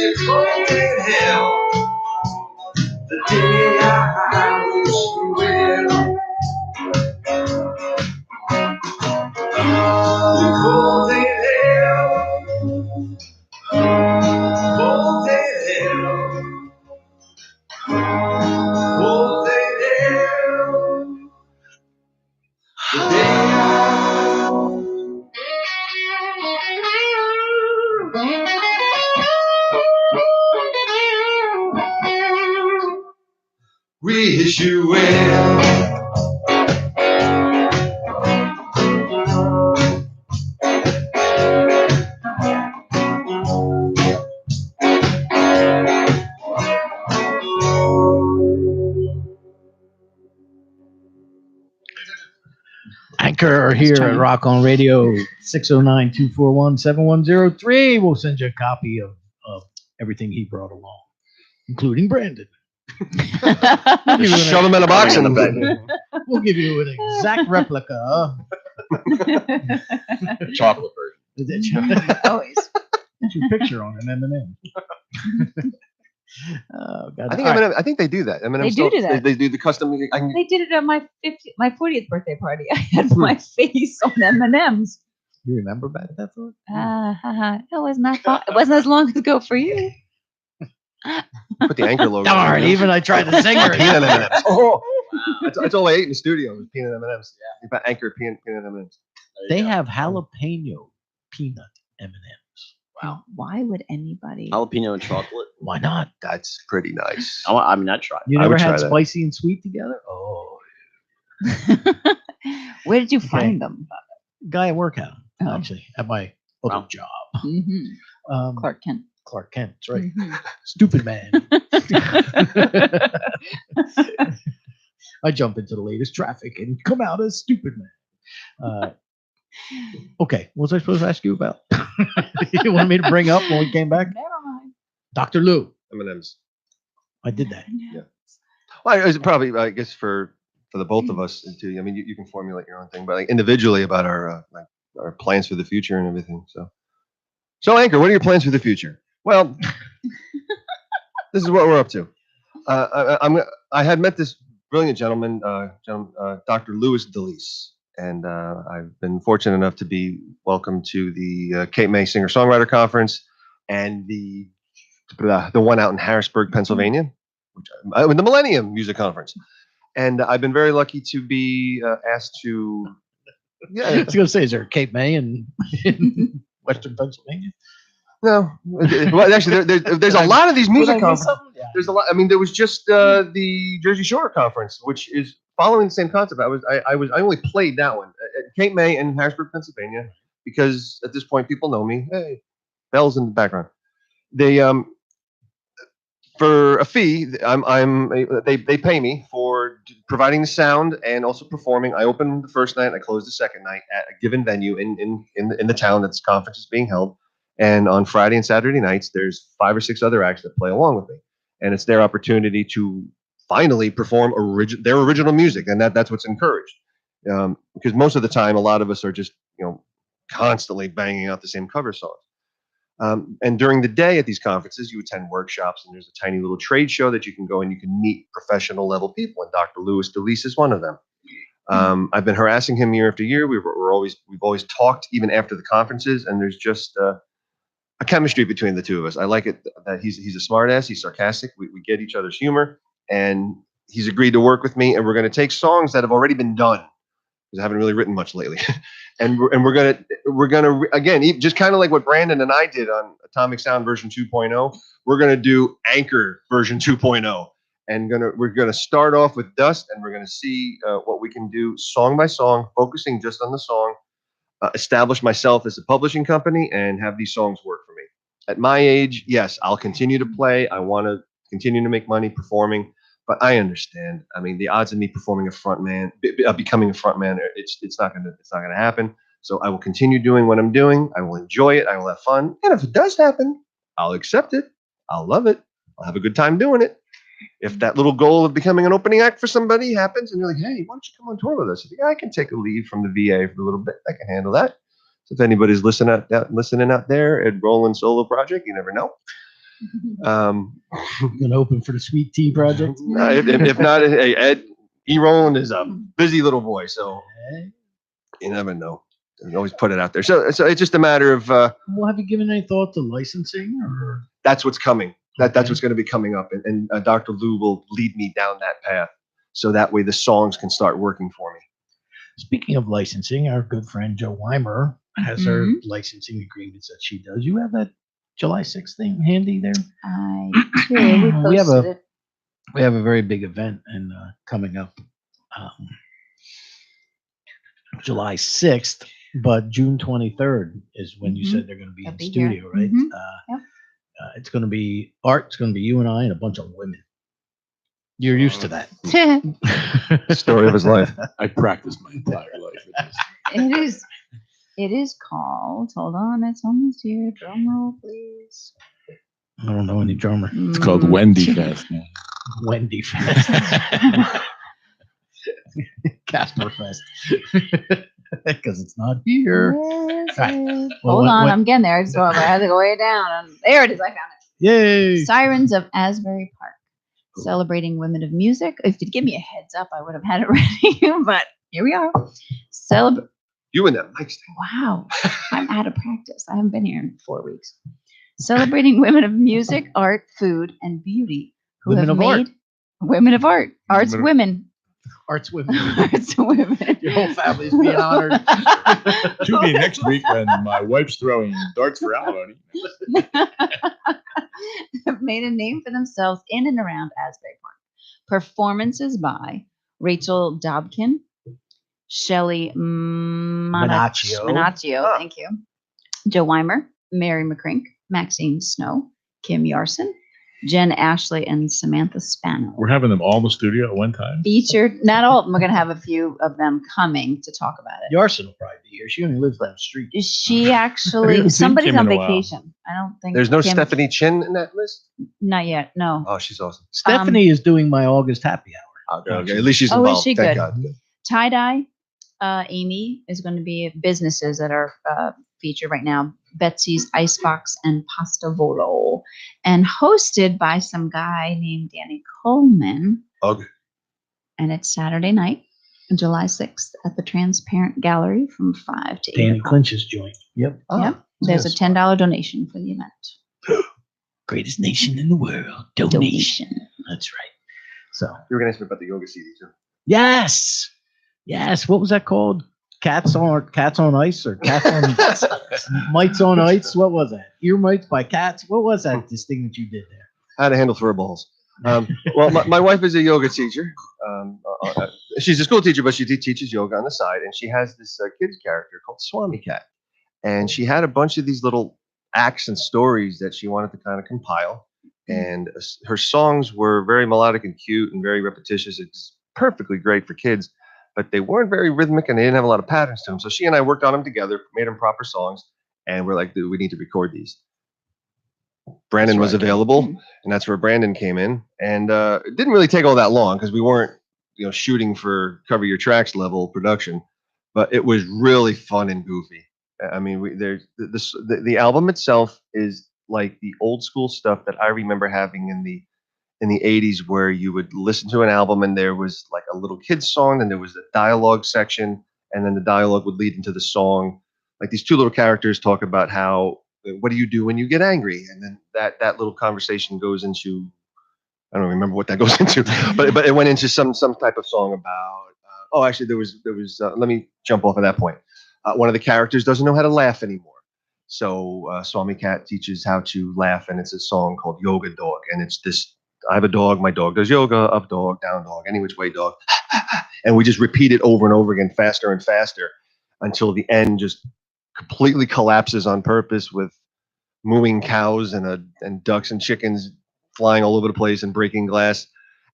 It's cold in hell. The day I wish you well. Cold in hell. Cold in hell. Cold in hell. The day wish you well. Anker here at Rock On Radio, 609-241-7103. We'll send you a copy of everything he brought along, including Brandon. Just shove them in a box in the back. We'll give you an exact replica. Chocolate version. Always. Get your picture on an M&M. Oh, God. I think All right. M&M, I think they do that. M&M They do do that. They do the custom. They did it at my 40th birthday party. I had my face on M&Ms. You remember back that thought? It wasn't that far. It wasn't as long ago for you. Put the Anker logo. Darn, even I tried to sing her. Peanut M&Ms. Oh, that's all I ate in the studio was peanut M&Ms. Yeah, about Anker peanut M&Ms. They have jalapeno peanut M&Ms. Wow. Why would anybody? Jalapeno and chocolate. Why not? That's pretty nice. I mean, I'd try it. You I never would try had that. spicy and sweet together? Oh, Where did you find them? guy at work had them, Oh. actually, at my other Wow. job. Mm-hmm. Clark Clark Kent. Kent, that's right. Mhm. Stupid man. I jump into the latest traffic and come out as stupid man. Okay, what was I supposed to ask you about? You wanted me to bring up when we came back? Never mind. Dr. Lou. M&Ms. I did that. Yeah. Well, it's probably, I guess, for the both of us too. I mean, you can formulate your own thing, but like individually about our our plans for the future and everything. So Anker, what are your plans for the future? Well, this is what we're up to. I had met this brilliant gentleman, Dr. Louis DeLise, and I've been fortunate enough to be welcomed to the Cape May Singer-Songwriter Conference and the one out in Harrisburg, Pennsylvania, which the Millennium Music Conference. And I've been very lucky to be asked to. I was going to say, is there a Cape May in Western Pennsylvania? No, well, actually, there's a lot of these music Did I miss conferences. something? Yeah. There's a lot. I mean, there was just the Jersey Shore conference, which is following the same concept. I only played that one at Cape May in Harrisburg, Pennsylvania, because at this point people know me. Hey, bells in the background. They for a fee, they pay me for providing the sound and also performing. I open the first night, I close the second night at a given venue in the town that this conference is being held. And on Friday and Saturday nights, there's 5 or 6 other acts that play along with me, and it's their opportunity to finally perform their original music, and that's what's encouraged. Because most of the time, a lot of us are just constantly banging out the same cover songs. And during the day at these conferences, you attend workshops, and there's a tiny little trade show that you can go and you can meet professional level people, and Dr. Louis DeLise is one of them. I've been harassing him year after year. We've always talked even after the conferences, and there's just a chemistry between the two of us. I like it that he's a smart ass. He's sarcastic. We get each other's humor, and he's agreed to work with me. And we're going to take songs that have already been done, because I haven't really written much lately, and we're gonna again, just kind of like what Brandon and I did on Atomic Sound version 2.0. We're gonna do Anker version 2.0, and we're gonna start off with Dust, and we're gonna see what we can do song by song, focusing just on the song. Establish myself as a publishing company and have these songs work for me. At my age, yes, I'll continue to play. I want to continue to make money performing, but I understand. I mean, the odds of me performing a front man, becoming a front man, it's not gonna happen. So I will continue doing what I'm doing. I will enjoy it. I will have fun, and if it does happen, I'll accept it. I'll love it. I'll have a good time doing it. If that little goal of becoming an opening act for somebody happens and you're like, hey, why don't you come on tour with us? I think I can take a leave from the VA for a little bit. I can handle that. So if anybody's listening out there at Roland Solo Project, you never know. Gonna open for the Sweet Tea Project. If not, hey, Ed E. Roland is a busy little boy, so you never know. You always put it out there. So it's just a matter of. Well, have you given any thought to licensing, or that's what's coming? That's what's going to be coming up, and Dr. Lou will lead me down that path, so that way the songs can start working for me. Speaking of licensing, our good friend Joe Weimer has her licensing agreements that she does. You have that July 6th thing handy there? I do. We have posted it. We have a very big event coming up July 6th, but June 23rd is when you said they're going to be They'll in be studio, here. right? Yep. It's going to be Art. It's going to be you and I and a bunch of women. You're used to that. Story of his life. I practiced my entire life with this. It is called. Hold on, it's almost here. Drum roll, please. I don't know any drummer. It's called Wendy Fest. Wendy Fest. Casper Fest. Because it's not here. Where is Right. it? Well, Hold on, when- I'm getting there. So I had to go way down. And there it is. I found it. Yay! Sirens of Asbury Park, celebrating women of music. If you'd give me a heads up, I would have had it ready. But here we are. You and that mic stand. Wow, I'm out of practice. I haven't been here in 4 weeks. Celebrating women of music, art, food, and beauty who Women have of art. made women of art. Arts women. Arts women. Arts women. Your whole family's being honored. Tune in next week when my wife's throwing darts for alimony. Have made a name for themselves in and around Asbury Park. Performances by Rachel Dobkin, Shelley Manaccio, thank you, Joe Weimer, Mary McCrink, Maxine Snow, Kim Yarson, Jen Ashley, and Samantha Spano. We're having them all in the studio at one time. Featured, not all of them. We're going to have a few of them coming to talk about it. Yarson will probably be here. She only lives down the street. She I actually, haven't seen somebody's Kim on in a while. vacation. I don't think There's no Kim- Stephanie Chin in that list. Not yet. No. Oh, she's awesome. Stephanie is doing my August happy hour. Okay, at least she's Oh, is involved. she Thank good? God. Tie dye. Amy is going to be businesses that are featured right now. Betsy's Icebox and Pasta Volo, and hosted by some guy named Danny Coleman. Okay. And it's Saturday night, July 6th, at the Transparent Gallery from 5 to 8 Danny o'clock. Clinch's joint. Yep. Yep. There's a $10 donation for the event. Greatest nation in the world. Donation. That's right. So, You were going to ask me about the yoga CD too. yes. Yes. What was that called? Cats on ice or cats on mites on ice? What was that? Ear mites by cats? What was that? This thing that you did there? How to handle throw balls. Well, my wife is a yoga teacher. She's a school teacher, but she teaches yoga on the side, and she has this kids character called Swami Cat, and she had a bunch of these little acts and stories that she wanted to kind of compile, and her songs were very melodic and cute and very repetitious. It's perfectly great for kids, but they weren't very rhythmic and they didn't have a lot of patterns to them. So she and I worked on them together, made them proper songs, and we're like, dude, we need to record these. Brandon was available, and that's where Brandon came in. And it didn't really take all that long because we weren't, shooting for cover your tracks level production, but it was really fun and goofy. I mean, the album itself is like the old school stuff that I remember having in the 80s, where you would listen to an album and there was like a little kid's song, and there was a dialogue section, and then the dialogue would lead into the song. Like these two little characters talk about how what do you do when you get angry? And then that little conversation goes into, I don't remember what that goes into, but it went into some type of song about. Oh, actually, there was. Let me jump off of that point. One of the characters doesn't know how to laugh anymore, so Swami Cat teaches how to laugh, and it's a song called Yoga Dog, and it's this. I have a dog. My dog does yoga. Up dog, down dog, any which way dog, and we just repeat it over and over again, faster and faster, until the end just completely collapses on purpose with mooing cows and ducks and chickens flying all over the place and breaking glass.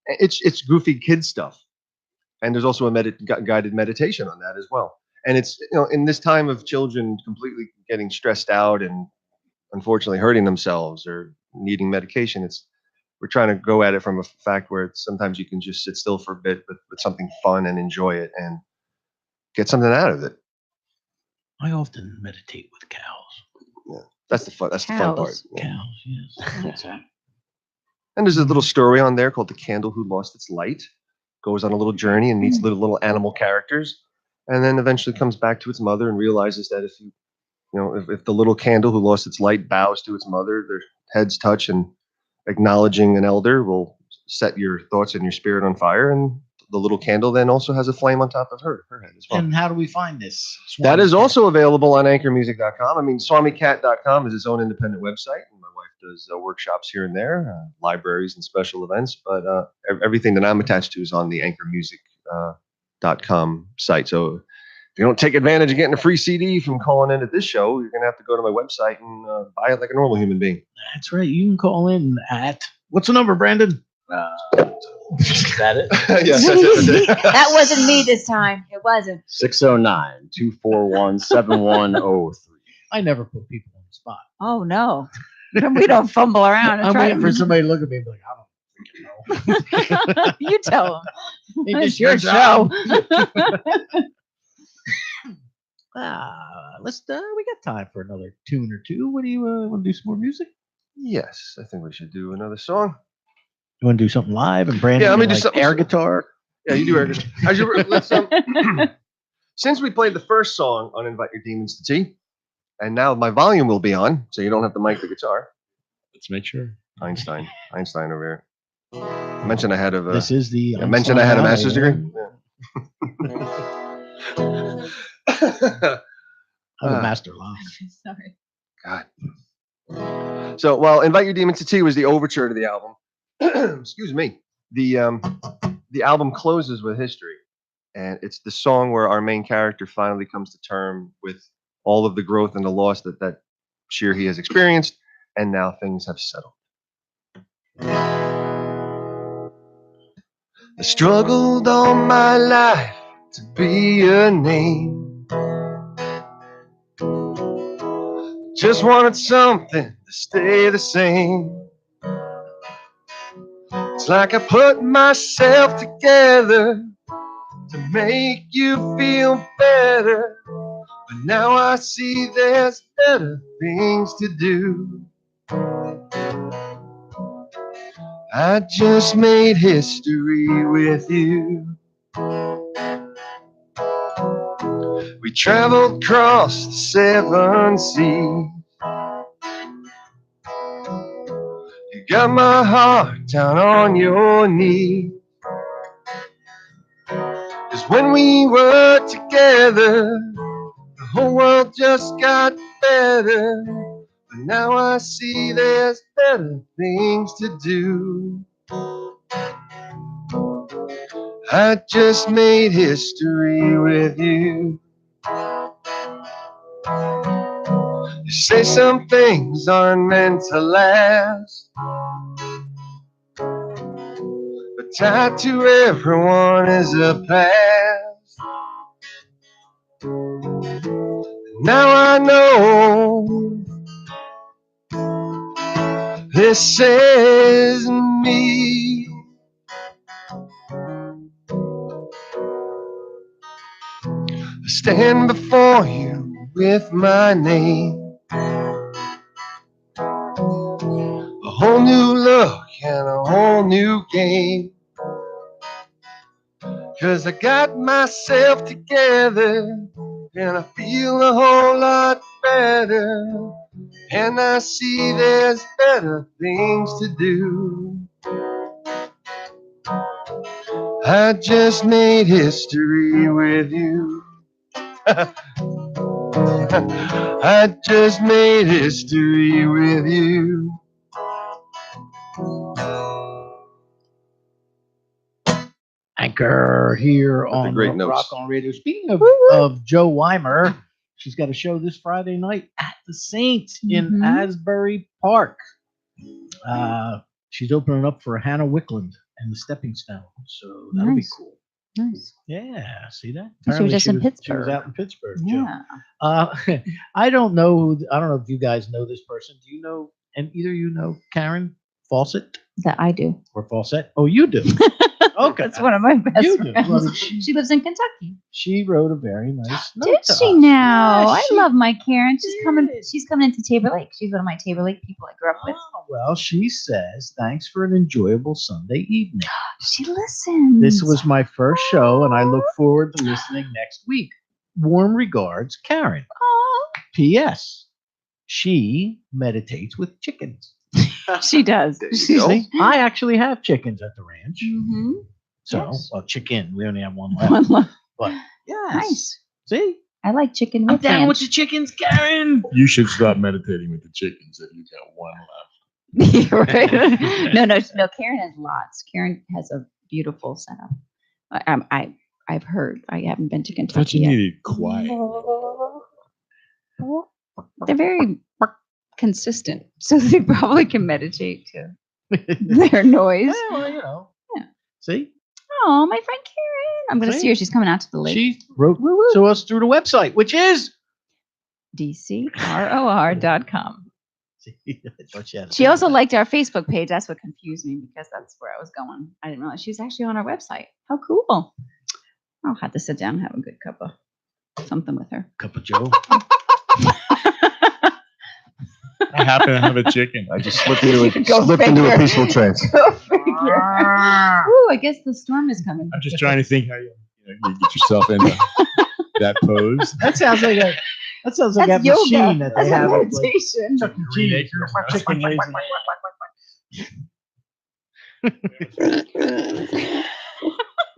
It's goofy kid stuff, and there's also a guided meditation on that as well. And it's in this time of children completely getting stressed out and unfortunately hurting themselves or needing medication, we're trying to go at it from a fact where sometimes you can just sit still for a bit with something fun and enjoy it and get something out of it. I often meditate with cows. Yeah, that's the fun part. Cows. Yeah. Cows, yes. That's right. And there's a little story on there called "The Candle Who Lost Its Light." Goes on a little journey and meets little animal characters, and then eventually comes back to its mother and realizes that if the little candle who lost its light bows to its mother, their heads touch, and acknowledging an elder will set your thoughts and your spirit on fire. And the little candle then also has a flame on top of her head as well. And how do we find this? That is Swami also available on anchormusic.com. I mean, SwamiCat.com is its own independent website. And my wife does workshops here and there, libraries and special events. But everything that I'm attached to is on the anchormusic.com site. So if you don't take advantage of getting a free CD from calling in at this show, you're going to have to go to my website and buy it like a normal human being. That's right. You can call in at, what's the number, Brandon? Is that it? Yes, that's it. That wasn't me this time. It wasn't. 609-241-7103. I never put people on the spot. Oh no, we don't fumble around. And I'm try waiting for somebody to look at me and be like, I don't freaking know. You tell them. It It's just your turns out- show. we got time for another tune or two. What do you want to do? Some more music? Yes, I think we should do another song. You want to do something live and Brandon? Yeah, let me can, do like, something- air guitar. Yeah, you do air guitar. Let's, since we played the first song on Invite Your Demons to Tea, and now my volume will be on, so you don't have to mic the guitar. Let's make sure. Einstein over here. I mentioned I had a. This is the. I mentioned I had a master's degree. I have a master lock. Sorry. God. So, well, Invite Your Demons to Tea was the overture to the album. Excuse me. The album closes with History, and it's the song where our main character finally comes to term with all of the growth and the loss that he has experienced, and now things have settled. I struggled all my life to be a name. Just wanted something to stay the same. It's like I put myself together to make you feel better. But now I see there's better things to do. I just made history with you. We traveled across the 7 seas. You got my heart down on your knee. 'Cause when we were together, the whole world just got better. But now I see there's better things to do. I just made history with you. You say some things aren't meant to last, but tied to everyone is a past. Now I know this is me. I stand before you with my name. A whole new look and a whole new game. 'Cause I got myself together and I feel a whole lot better. And I see there's better things to do. I just made history with you. I just made history with you. Anchor here That's a on great Rock notes. On Radio. Speaking of Joe Weimer, she's got a show this Friday night at the Saint in Mhm. Asbury Park. She's opening up for Hannah Wickland and the Stepping Stones, so that'll be Nice. cool. Nice. Yeah, see that? She was just in She was Pittsburgh. out in Pittsburgh. Joe. Yeah. I don't know. I don't know if you guys know this person. Do you know? And either you know Karen Fawcett That I do. or Fawcett? Oh, you do. Okay. That's one of my best You do. friends. Well, She lives in Kentucky. She wrote a very nice note Did to she us. now? Yeah, I she love my Karen. She's coming. did. She's coming into Tabor Lake. She's one of my Tabor Lake people I grew up with. Oh, well, she says, thanks for an enjoyable Sunday evening. She listens. This was my first show, and I look forward to listening next week. Warm regards, Karen. Aw. P.S. She meditates with chickens. She does. you go. See, I actually have chickens at the ranch. Mm-hmm. So, Yes. well, chicken. We only have one left. One love. But, yes. Nice. See? I like chicken I'm with down ranch. with the chickens, Karen. You should stop meditating with the chickens if you got one left. You're right. No. Karen has lots. Karen has a beautiful setup. I've heard. I haven't been to Thought Kentucky you yet. needed quiet. They're very consistent, so they probably can meditate to their noise. Well, you know. Yeah. See? Oh, my friend Karen. I'm going to see her. She's coming out to the lake. She wrote Woo-woo. to us through the website, which is DCROR.com. I thought she had a She also liked our Facebook page. That's what confused me because that's where I was going. I didn't realize she was actually on our website. How cool. I'll have to sit down and have a good cup of something with her. cup of Joe. I happen to have a chicken. I just slipped into Go a figure. peaceful trance. Go figure. Ooh, I guess the storm is coming. I'm just trying to think how you get yourself into that pose. That sounds like a that That's yoga. machine that they That's have a at, like, meditation. Chuck E. Cheese. Chicken lays in-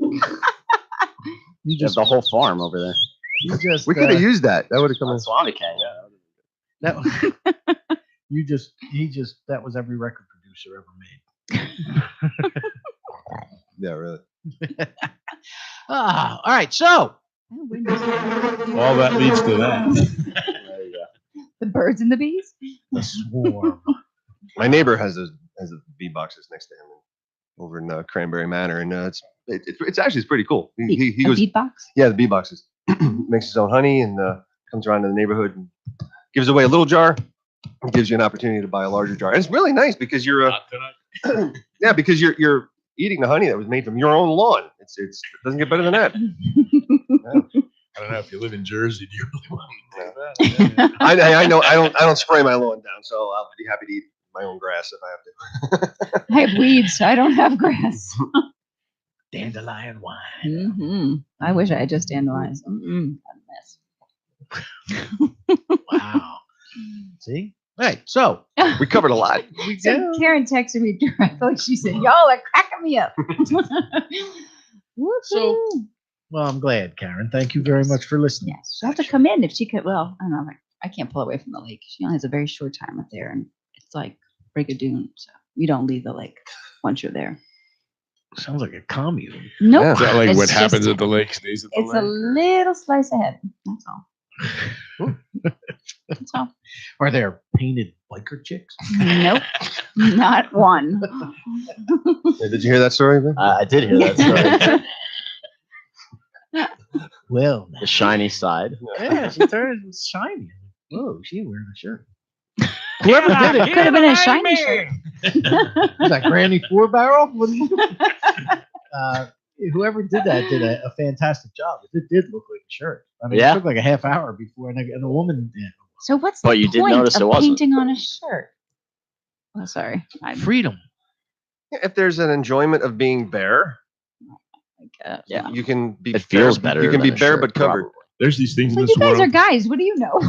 You You have just the whole farm over there. you just We could have used that. That would have come in. That's Swanaka. Yeah. that that was every record producer ever made. Yeah, really. All right, so Oh, windows. All that leads to that. There you go. The birds and the bees. the swarm. My neighbor has a bee boxes next to him over in Cranberry Manor, and it's actually pretty cool. He A goes, beatbox. yeah, the bee boxes. Makes his own honey and comes around to the neighborhood and gives away a little jar. And gives you an opportunity to buy a larger jar. And it's really nice because you're Not tonight. yeah, because you're eating the honey that was made from your own lawn. It doesn't get better than that. I don't know if you live in Jersey. Do you really want to do that? I know I don't spray my lawn down, so I'll be happy to eat my own grass if I have to. I have weeds. I don't have grass. Dandelion wine. Mm-hmm. I wish I had just dandelions. Mm-mm. A mess. Wow. See? Right. So We covered a lot. we So go. Karen texted me directly. She said, "Y'all are cracking me up." So- Woohoo. Well, I'm glad, Karen. Thank you very much for listening. Yes, she'll have to come in if she could. Well, I don't know. Like, I can't pull away from the lake. She only has a very short time up there, and it's like Brigadoon. So you don't leave the lake once you're there. Sounds like a commune. Nope. Yeah. Is that like It's what just- happens at the lake stays at the It's a lake? little slice ahead. That's all. That's all. Are there painted biker chicks? Nope. Not one. Yeah, did you hear that story, Ben? I did hear that story. Well, The shiny side. yeah, she turned shiny. Whoa, she wearing a shirt. Whoever did it, Could have been a shiny shirt. was that Granny Four Barrel? Whoever did that did a fantastic job. It did look like a shirt. I mean, Yeah. it took like a half hour before, and a woman. Yeah. So what's But the you did point notice of it wasn't. painting on a shirt? Oh, sorry. Freedom. If there's an enjoyment of being bare, I guess. Yeah. you can be It feels bare, better. You can be than a bare shirt, but covered. probably. There's these things in So this you guys world. are guys. What do you know?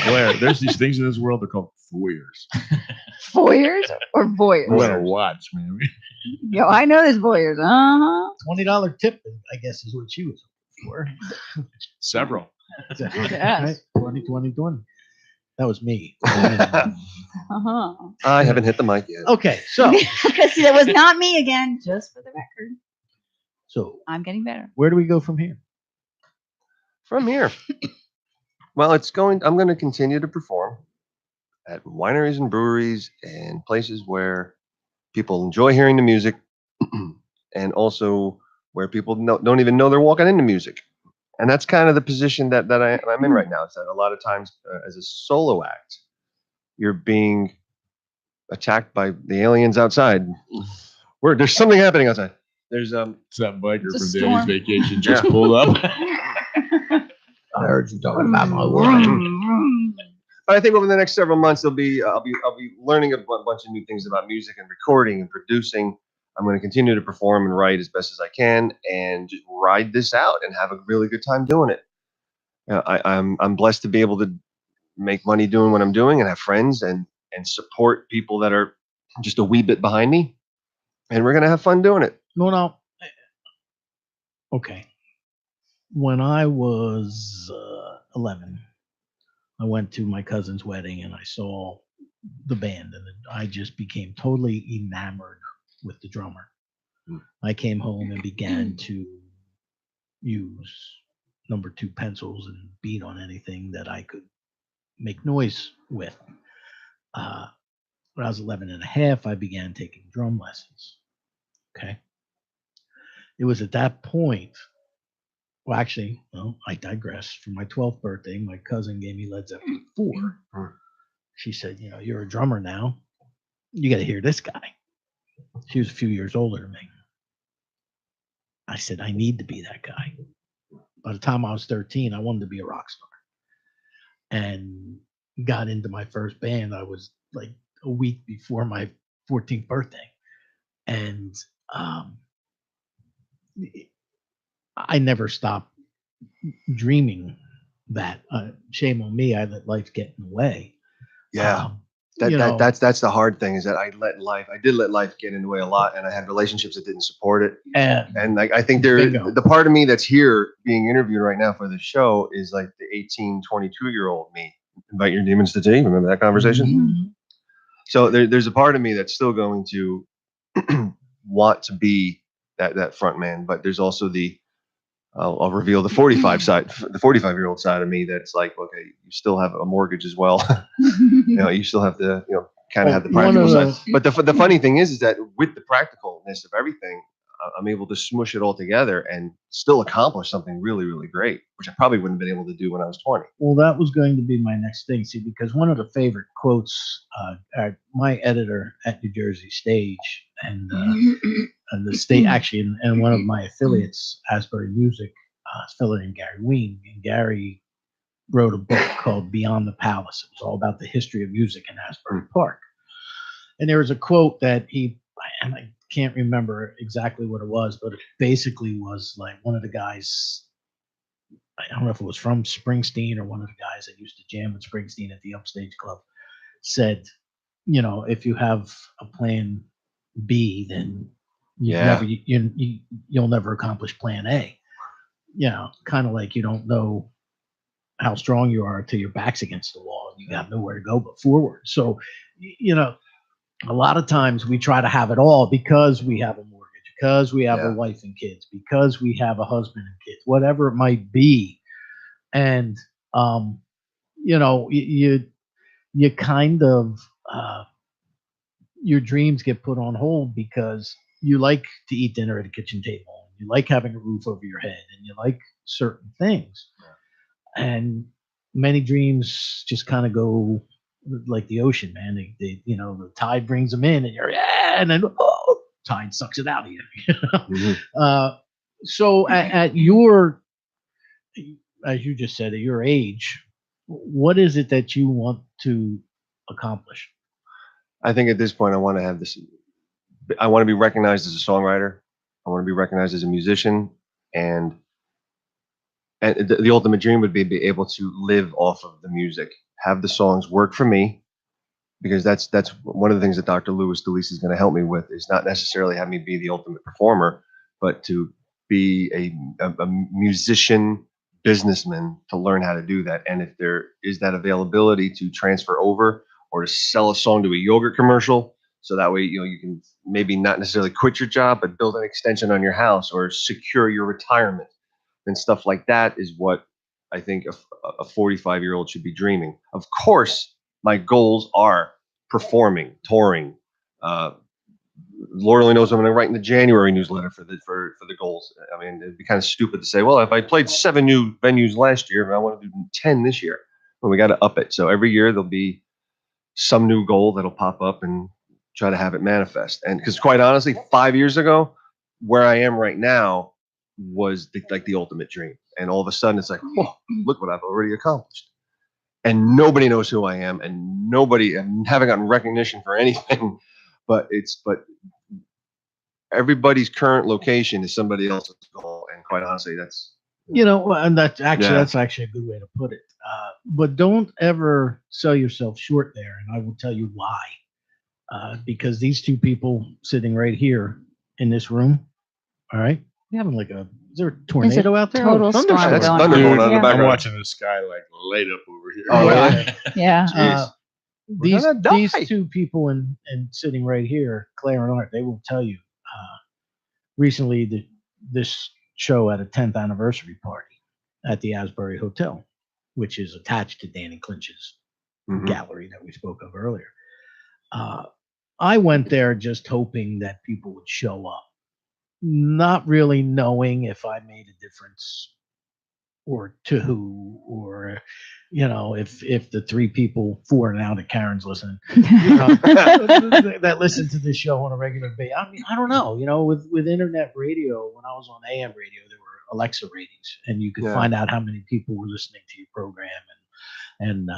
Claire, there's these things in this world they're called voyeurs. Voyeurs or You voyeurs? gotta watch, man. Yo, I know there's voyeurs. $20 tip, I guess, is what she was looking for. Several. Yes. 20. That was me. Uh-huh. I haven't hit the mic yet. Okay, so See, that was not me again, just for the record. I'm getting better. Where do we go from here? From here. Well, I'm going to continue to perform at wineries and breweries and places where people enjoy hearing the music and also where people don't even know they're walking into music. And that's kind of the position that I'm in right now. Is that a lot of times as a solo act, you're being attacked by the aliens outside. There's something happening outside. There's It's that biker It's a from storm. Danny's Vacation just Yeah. pulled up. I heard you talking about my woman. But I think over the next several months, I'll be learning a bunch of new things about music and recording and producing. I'm going to continue to perform and write as best as I can and just ride this out and have a really good time doing it. I'm blessed to be able to make money doing what I'm doing and have friends and support people that are just a wee bit behind me. And we're going to have fun doing it. No. Okay. When I was 11, I went to my cousin's wedding and I saw the band, and I just became totally enamored with the drummer. I came home and began to use number 2 pencils and beat on anything that I could make noise with. When I was 11 and a half, I began taking drum lessons. Okay. It was at that point, well, actually, I digress. For my 12th birthday, my cousin gave me Led Zeppelin 4. She said, you're a drummer now. You got to hear this guy. She was a few years older than me. I said, I need to be that guy. By the time I was 13, I wanted to be a rock star. And got into my first band. I was like a week before my 14th birthday. And I never stopped dreaming that. Shame on me. I let life get in the way. Yeah. That's the hard thing, is that I did let life get in the way a lot, and I had relationships that didn't support it. And I think the part of me that's here being interviewed right now for the show is like the 18, 22-year-old me. Invite your demons to tea. Remember that conversation? Mm-hmm. So there's a part of me that's still going to want to be that front man, but there's also I'll reveal the 45-year-old side of me that's like, okay, you still have a mortgage as well. You still have to, kind of have the practical side. But the funny thing is that with the practicalness of everything, I'm able to smush it all together and still accomplish something really, really great, which I probably wouldn't have been able to do when I was 20. Well, that was going to be my next thing. See, because one of the favorite quotes, my editor at New Jersey Stage and the state, actually, and one of my affiliates, Asbury Music, a fellow named Gary Ween. And Gary wrote a book called Beyond the Palace. It was all about the history of music in Asbury Park. And there was a quote that and I can't remember exactly what it was, but it basically was like one of the guys, I don't know if it was from Springsteen or one of the guys that used to jam with Springsteen at the Upstage Club, said, if you have a plan B, then you'll never accomplish plan A. Kind of like you don't know how strong you are until your back's against the wall and you got nowhere to go but forward. So, a lot of times we try to have it all because we have a mortgage, because we have a wife and kids, because we have a husband and kids, whatever it might be. And, you kind of, your dreams get put on hold because you like to eat dinner at a kitchen table. You like having a roof over your head and you like certain things. And many dreams just kind of go like the ocean, man. The tide brings them in and and then tide sucks it out of you. Mm-hmm. So at your, as you just said, at your age, what is it that you want to accomplish? I think at this point, I want to have this. I want to be recognized as a songwriter. I want to be recognized as a musician, and and the ultimate dream would be able to live off of the music, have the songs work for me, because that's one of the things that Dr. Lewis DeLise is going to help me with, is not necessarily have me be the ultimate performer, but to be a musician businessman, to learn how to do that. And if there is that availability to transfer over or to sell a song to a yogurt commercial, so that way, you can maybe not necessarily quit your job, but build an extension on your house or secure your retirement and stuff like that, is what I think a 45-year-old should be dreaming. Of course, my goals are performing, touring. Lord only knows what I'm going to write in the January newsletter for the goals. I mean, it'd be kind of stupid to say, well, if I played 7 new venues last year, I want to do 10 this year. Well, we got to up it. So every year there'll be some new goal that'll pop up and try to have it manifest. And because quite honestly, 5 years ago, where I am right now was like the ultimate dream. And all of a sudden it's like, whoa, look what I've already accomplished. And nobody knows who I am, and haven't gotten recognition for anything, but everybody's current location is somebody else's goal. And quite honestly, that's, And that's Yeah. actually a good way to put it. But don't ever sell yourself short there, and I will tell you why. Because these two people sitting right here in this room, all right, we having is there a tornado out there? total Oh, storm thunderstorm. that's going thunder on. going on in the Yeah. I'm background. watching the sky like light up over here. Oh, really? Yeah. Jeez. We're gonna die. These two people and sitting right here, Claire and Art, they will tell you. Recently, this show had a 10th anniversary party at the Asbury Hotel, which is attached to Danny Clinch's Mhm. gallery that we spoke of earlier. I went there just hoping that people would show up, not really knowing if I made a difference or to who, or if the 3 people, 4 now that Karen's listening, that listen to this show on a regular basis. I mean, I don't know. With internet radio, when I was on AM radio, there were Alexa ratings, and you could Yeah. find out how many people were listening to your program. And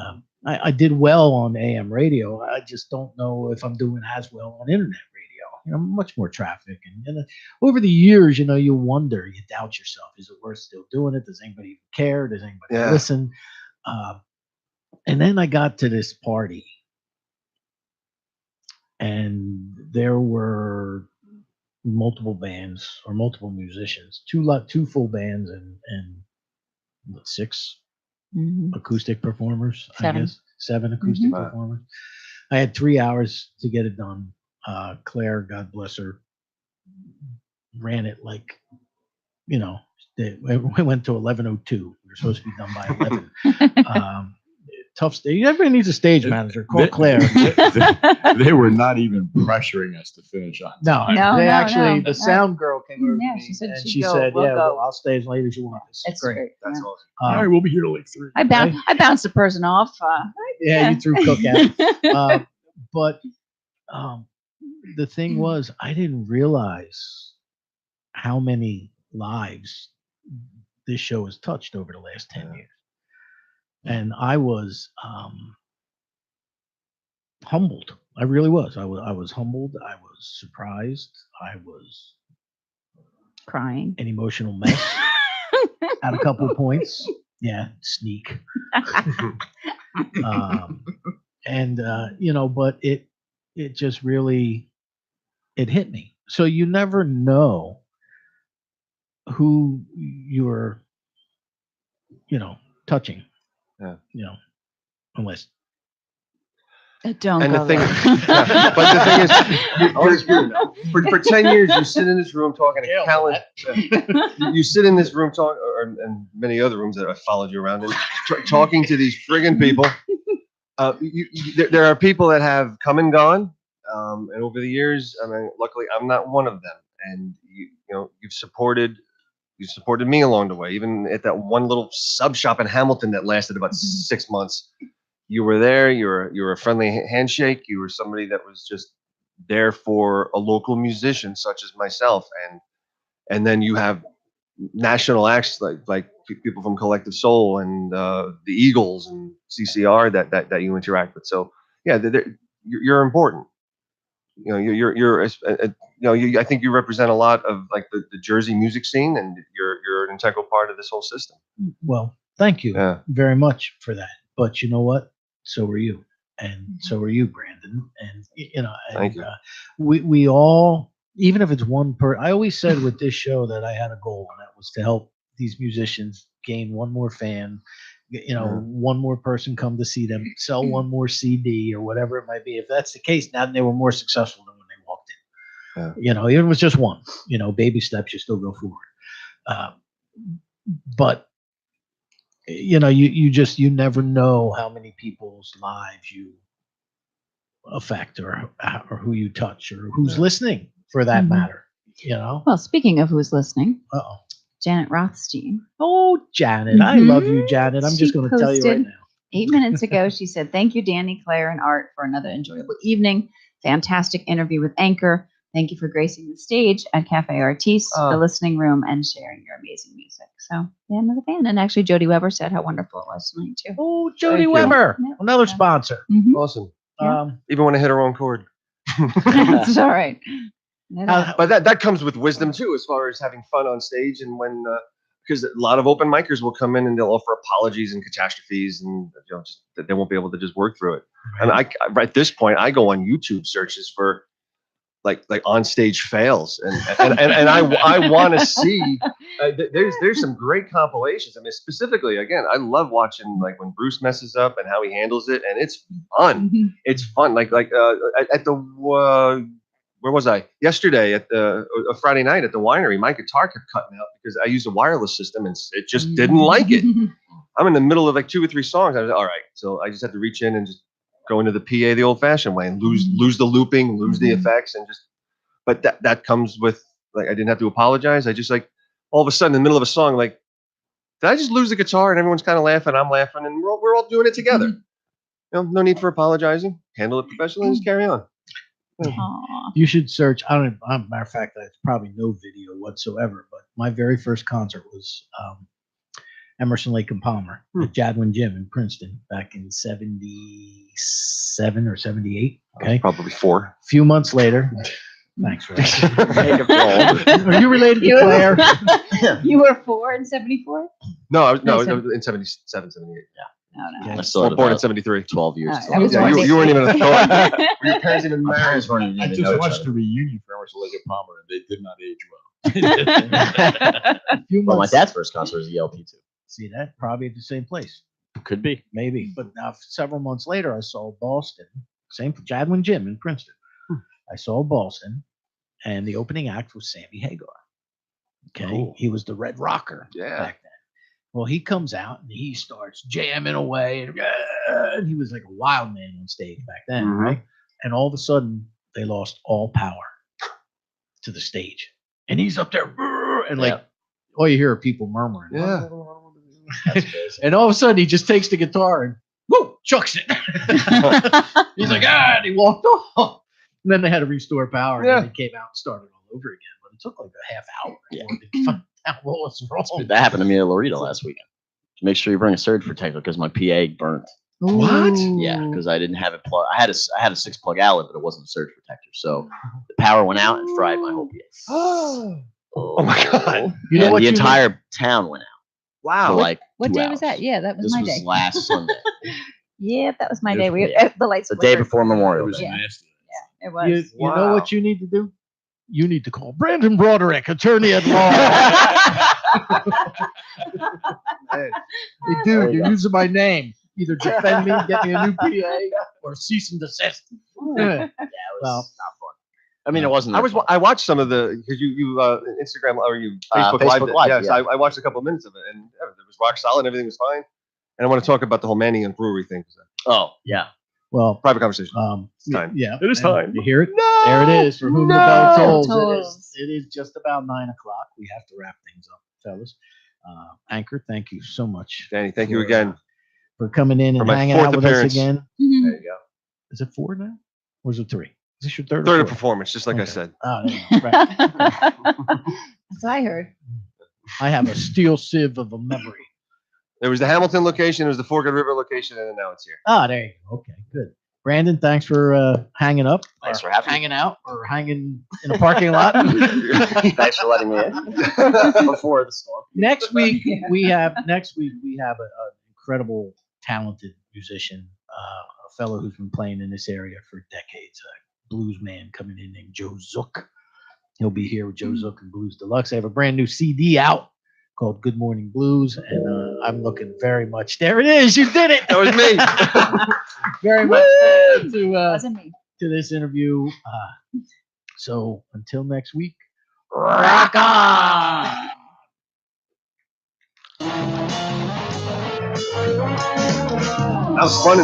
I did well on AM radio. I just don't know if I'm doing as well on internet radio. Much more traffic. And over the years, you wonder, you doubt yourself. Is it worth still doing it? Does anybody even care? Does anybody Yeah. listen? And then I got to this party, and there were multiple bands or multiple musicians, two full bands and 6 Mhm. acoustic performers. 7. I guess 7 acoustic Mhm. performers. I had 3 hours to get it done. Claire, God bless her, ran it like, we went to 11:02. We were supposed to be done by 11. Tough stage. Everybody needs a stage manager. Call Claire. They were not even pressuring us to finish on No, time. No, they no, actually, no. the sound girl came over Yeah, to me she said and she'd she go. said, We'll "Yeah, go." well, I'll stay as late as you want." It's It's great. great. That's yeah. awesome. All right, we'll be here till like 3. I bounced the person off. Yeah, you threw cook at. But the thing was, I didn't realize how many lives this show has touched over the last 10 years. And I was humbled. I really was. I was humbled. I was surprised. I was Crying. an emotional mess at a couple of points. Yeah, sneak. But it just really, it hit me. So you never know who you're, touching. Yeah. Unless. Don't And go the thing, there. yeah, but the thing is, for 10 years, you sit in this room talking to Callan. You sit in this room talking, and many other rooms that I followed you around in, talking to these friggin' people. There are people that have come and gone, and over the years, I mean, luckily, I'm not one of them. And you've supported me along the way, even at that one little sub shop in Hamilton that lasted about 6 months. You were there. You were a friendly handshake. You were somebody that was just there for a local musician such as myself, and then you have national acts like people from Collective Soul and the Eagles and CCR that you interact with. So yeah, you're important. You're I think you represent a lot of like the Jersey music scene, and you're an integral part of this whole system. Well, thank you Yeah. very much for that. But you know what? So are you, and so are you, Brandon. And and, Thank you. We all, even if it's one per. I always said with this show that I had a goal, and that was to help these musicians gain one more fan. One more person come to see them, sell one more CD or whatever it might be. If that's the case, now they were more successful than when they walked in. Yeah. It was just one. Baby steps, you still go forward. But you never know how many people's lives you affect, or who you touch, or who's listening for that Mhm. matter. Well, speaking of who's listening, Uh-oh. Janet Rothstein. Oh, Janet, I love you, Mhm. Janet. I'm She just going to tell you right posted now. 8 minutes ago, she said, "Thank you, Danny, Claire, and Art, for another enjoyable evening. Fantastic interview with Anker. Thank you for gracing the stage at Cafe Artiste, the listening room, and sharing your amazing music." So, yeah, another fan. And actually, Jody Weber said how wonderful it was tonight, too. Oh, Jody you. Weber, Yep. another sponsor. Mhm. Awesome. Yeah. Even when I hit a wrong chord. It's all right. But that comes with wisdom too, as far as having fun on stage, and when because a lot of open micers will come in and they'll offer apologies and catastrophes, and just that they won't be able to just work through it. And at this point, I go on YouTube searches for like on stage fails, and I want to see. There's some great compilations. I mean, specifically, again, I love watching like when Bruce messes up and how he handles it, and it's fun. Mhm. It's fun. Like at the where was I yesterday at a Friday night at the winery? My guitar kept cutting out because I used a wireless system and it just didn't like it. I'm in the middle of like 2 or 3 songs. I was all right, so I just had to reach in and just go into the PA the old-fashioned way and lose the looping, lose the effects, and just. But that comes with like I didn't have to apologize. I just like all of a sudden in the middle of a song, like did I just lose the guitar? And everyone's kind of laughing, I'm laughing, and we're all doing it together. No need for apologizing. Handle it professionally and just carry on. Aw. You should search. I don't. Matter of fact, there's probably no video whatsoever. But my very first concert was Emerson, Lake and Palmer at Jadwin Gym in Princeton back in '77 or '78. Okay, Probably 4. A few months later. Thanks, Ray. Are Are you related to Claire? You were 4 in '74? No, it No, was in 77, 78. No. Okay. I still had Born in about 73. 12 years. All right, till I was I Yeah, born you weren't even a thought. in- Were your parents even My married? parents weren't even I know just each watched other. the reunion for Emerson, Lake and Palmer, and they did not age well. A few Well, my months. dad's first concert was ELP too. See that? Probably at the same place. Could be. Maybe. But now, several months later, I saw Boston, same Jadwin Gym in Princeton. I saw Boston, and the opening act was Sammy Hagar. Okay. Cool. He was the Red Rocker Yeah. back then. Well, he comes out and he starts jamming away, and he was like a wild man on stage back then, Mhm. right? And all of a sudden, they lost all power to the stage, and he's up there, and like all you hear are people murmuring. Yeah. That's crazy. And all of a sudden, he just takes the guitar and whoa, chucks it. He's like, and he walked off. And then they had to restore power, and then he came out and started all over again. But it took like a half hour before they found out what was wrong. That happened to me at Loretta last weekend. Make sure you bring a surge protector because my PA burnt. What? Yeah, because I didn't have it plugged. I had a 6-plug outlet, but it wasn't a surge protector. So the power went out and fried my whole PA. Oh my God. You know And what the you entire town went out for Wow. like What 2 day hours. was that? Yeah, that was This my was day. last Sunday, Yeah, that was my It day. was- The lights the day flickered. before Memorial It was Day. Yeah. nasty. It was. You know Wow. what you need to do? You need to call Brandon Broderick, attorney at law. Hey, Hey, dude, you're using my name. Either defend me, get me a new PA, or cease and desist. Yeah. Yeah, it was Well, not fun. I mean, it wasn't. I watched some of the because you Instagram or you Facebook, Facebook Live, Yes, yeah. I watched a couple of minutes of it and it was rock solid. Everything was fine. And I want to talk about the whole Manning and Brewery thing. Oh yeah. Well, Private conversation. yeah, time. yeah. It is And time. You hear it? No, There it is. For whom the no. bell tolls. Tolls. It is just about 9 o'clock. We have to wrap things up, fellas. Anchor, thank you so much. Danny, thank you for, again. for coming in For and my hanging fourth out with appearance. us again. Mhm. There you go. Is it 4 now? Or is it 3? Is this your third? Third or of fourth? performance, just like I Okay. said. Oh, yeah, right. That's what I heard. I have a steel sieve of a memory. There was the Hamilton location, there was the Forked River location, and then now it's here. Ah, there you go. Okay, good. Brandon, thanks for hanging up. Thanks or for having me. hanging out or hanging in a parking lot. Thanks for letting me in before the storm. Next week we have an incredible, talented musician, a fellow who's been playing in this area for decades, a blues man coming in named Joe Zook. He'll be here with Joe Zook and Blues Deluxe. I have a brand new CD out called Good Morning Blues, and I'm looking very much. There it is. You did it. That was me. Very much to Wasn't me. to this interview. So until next week, rock on. That was fun.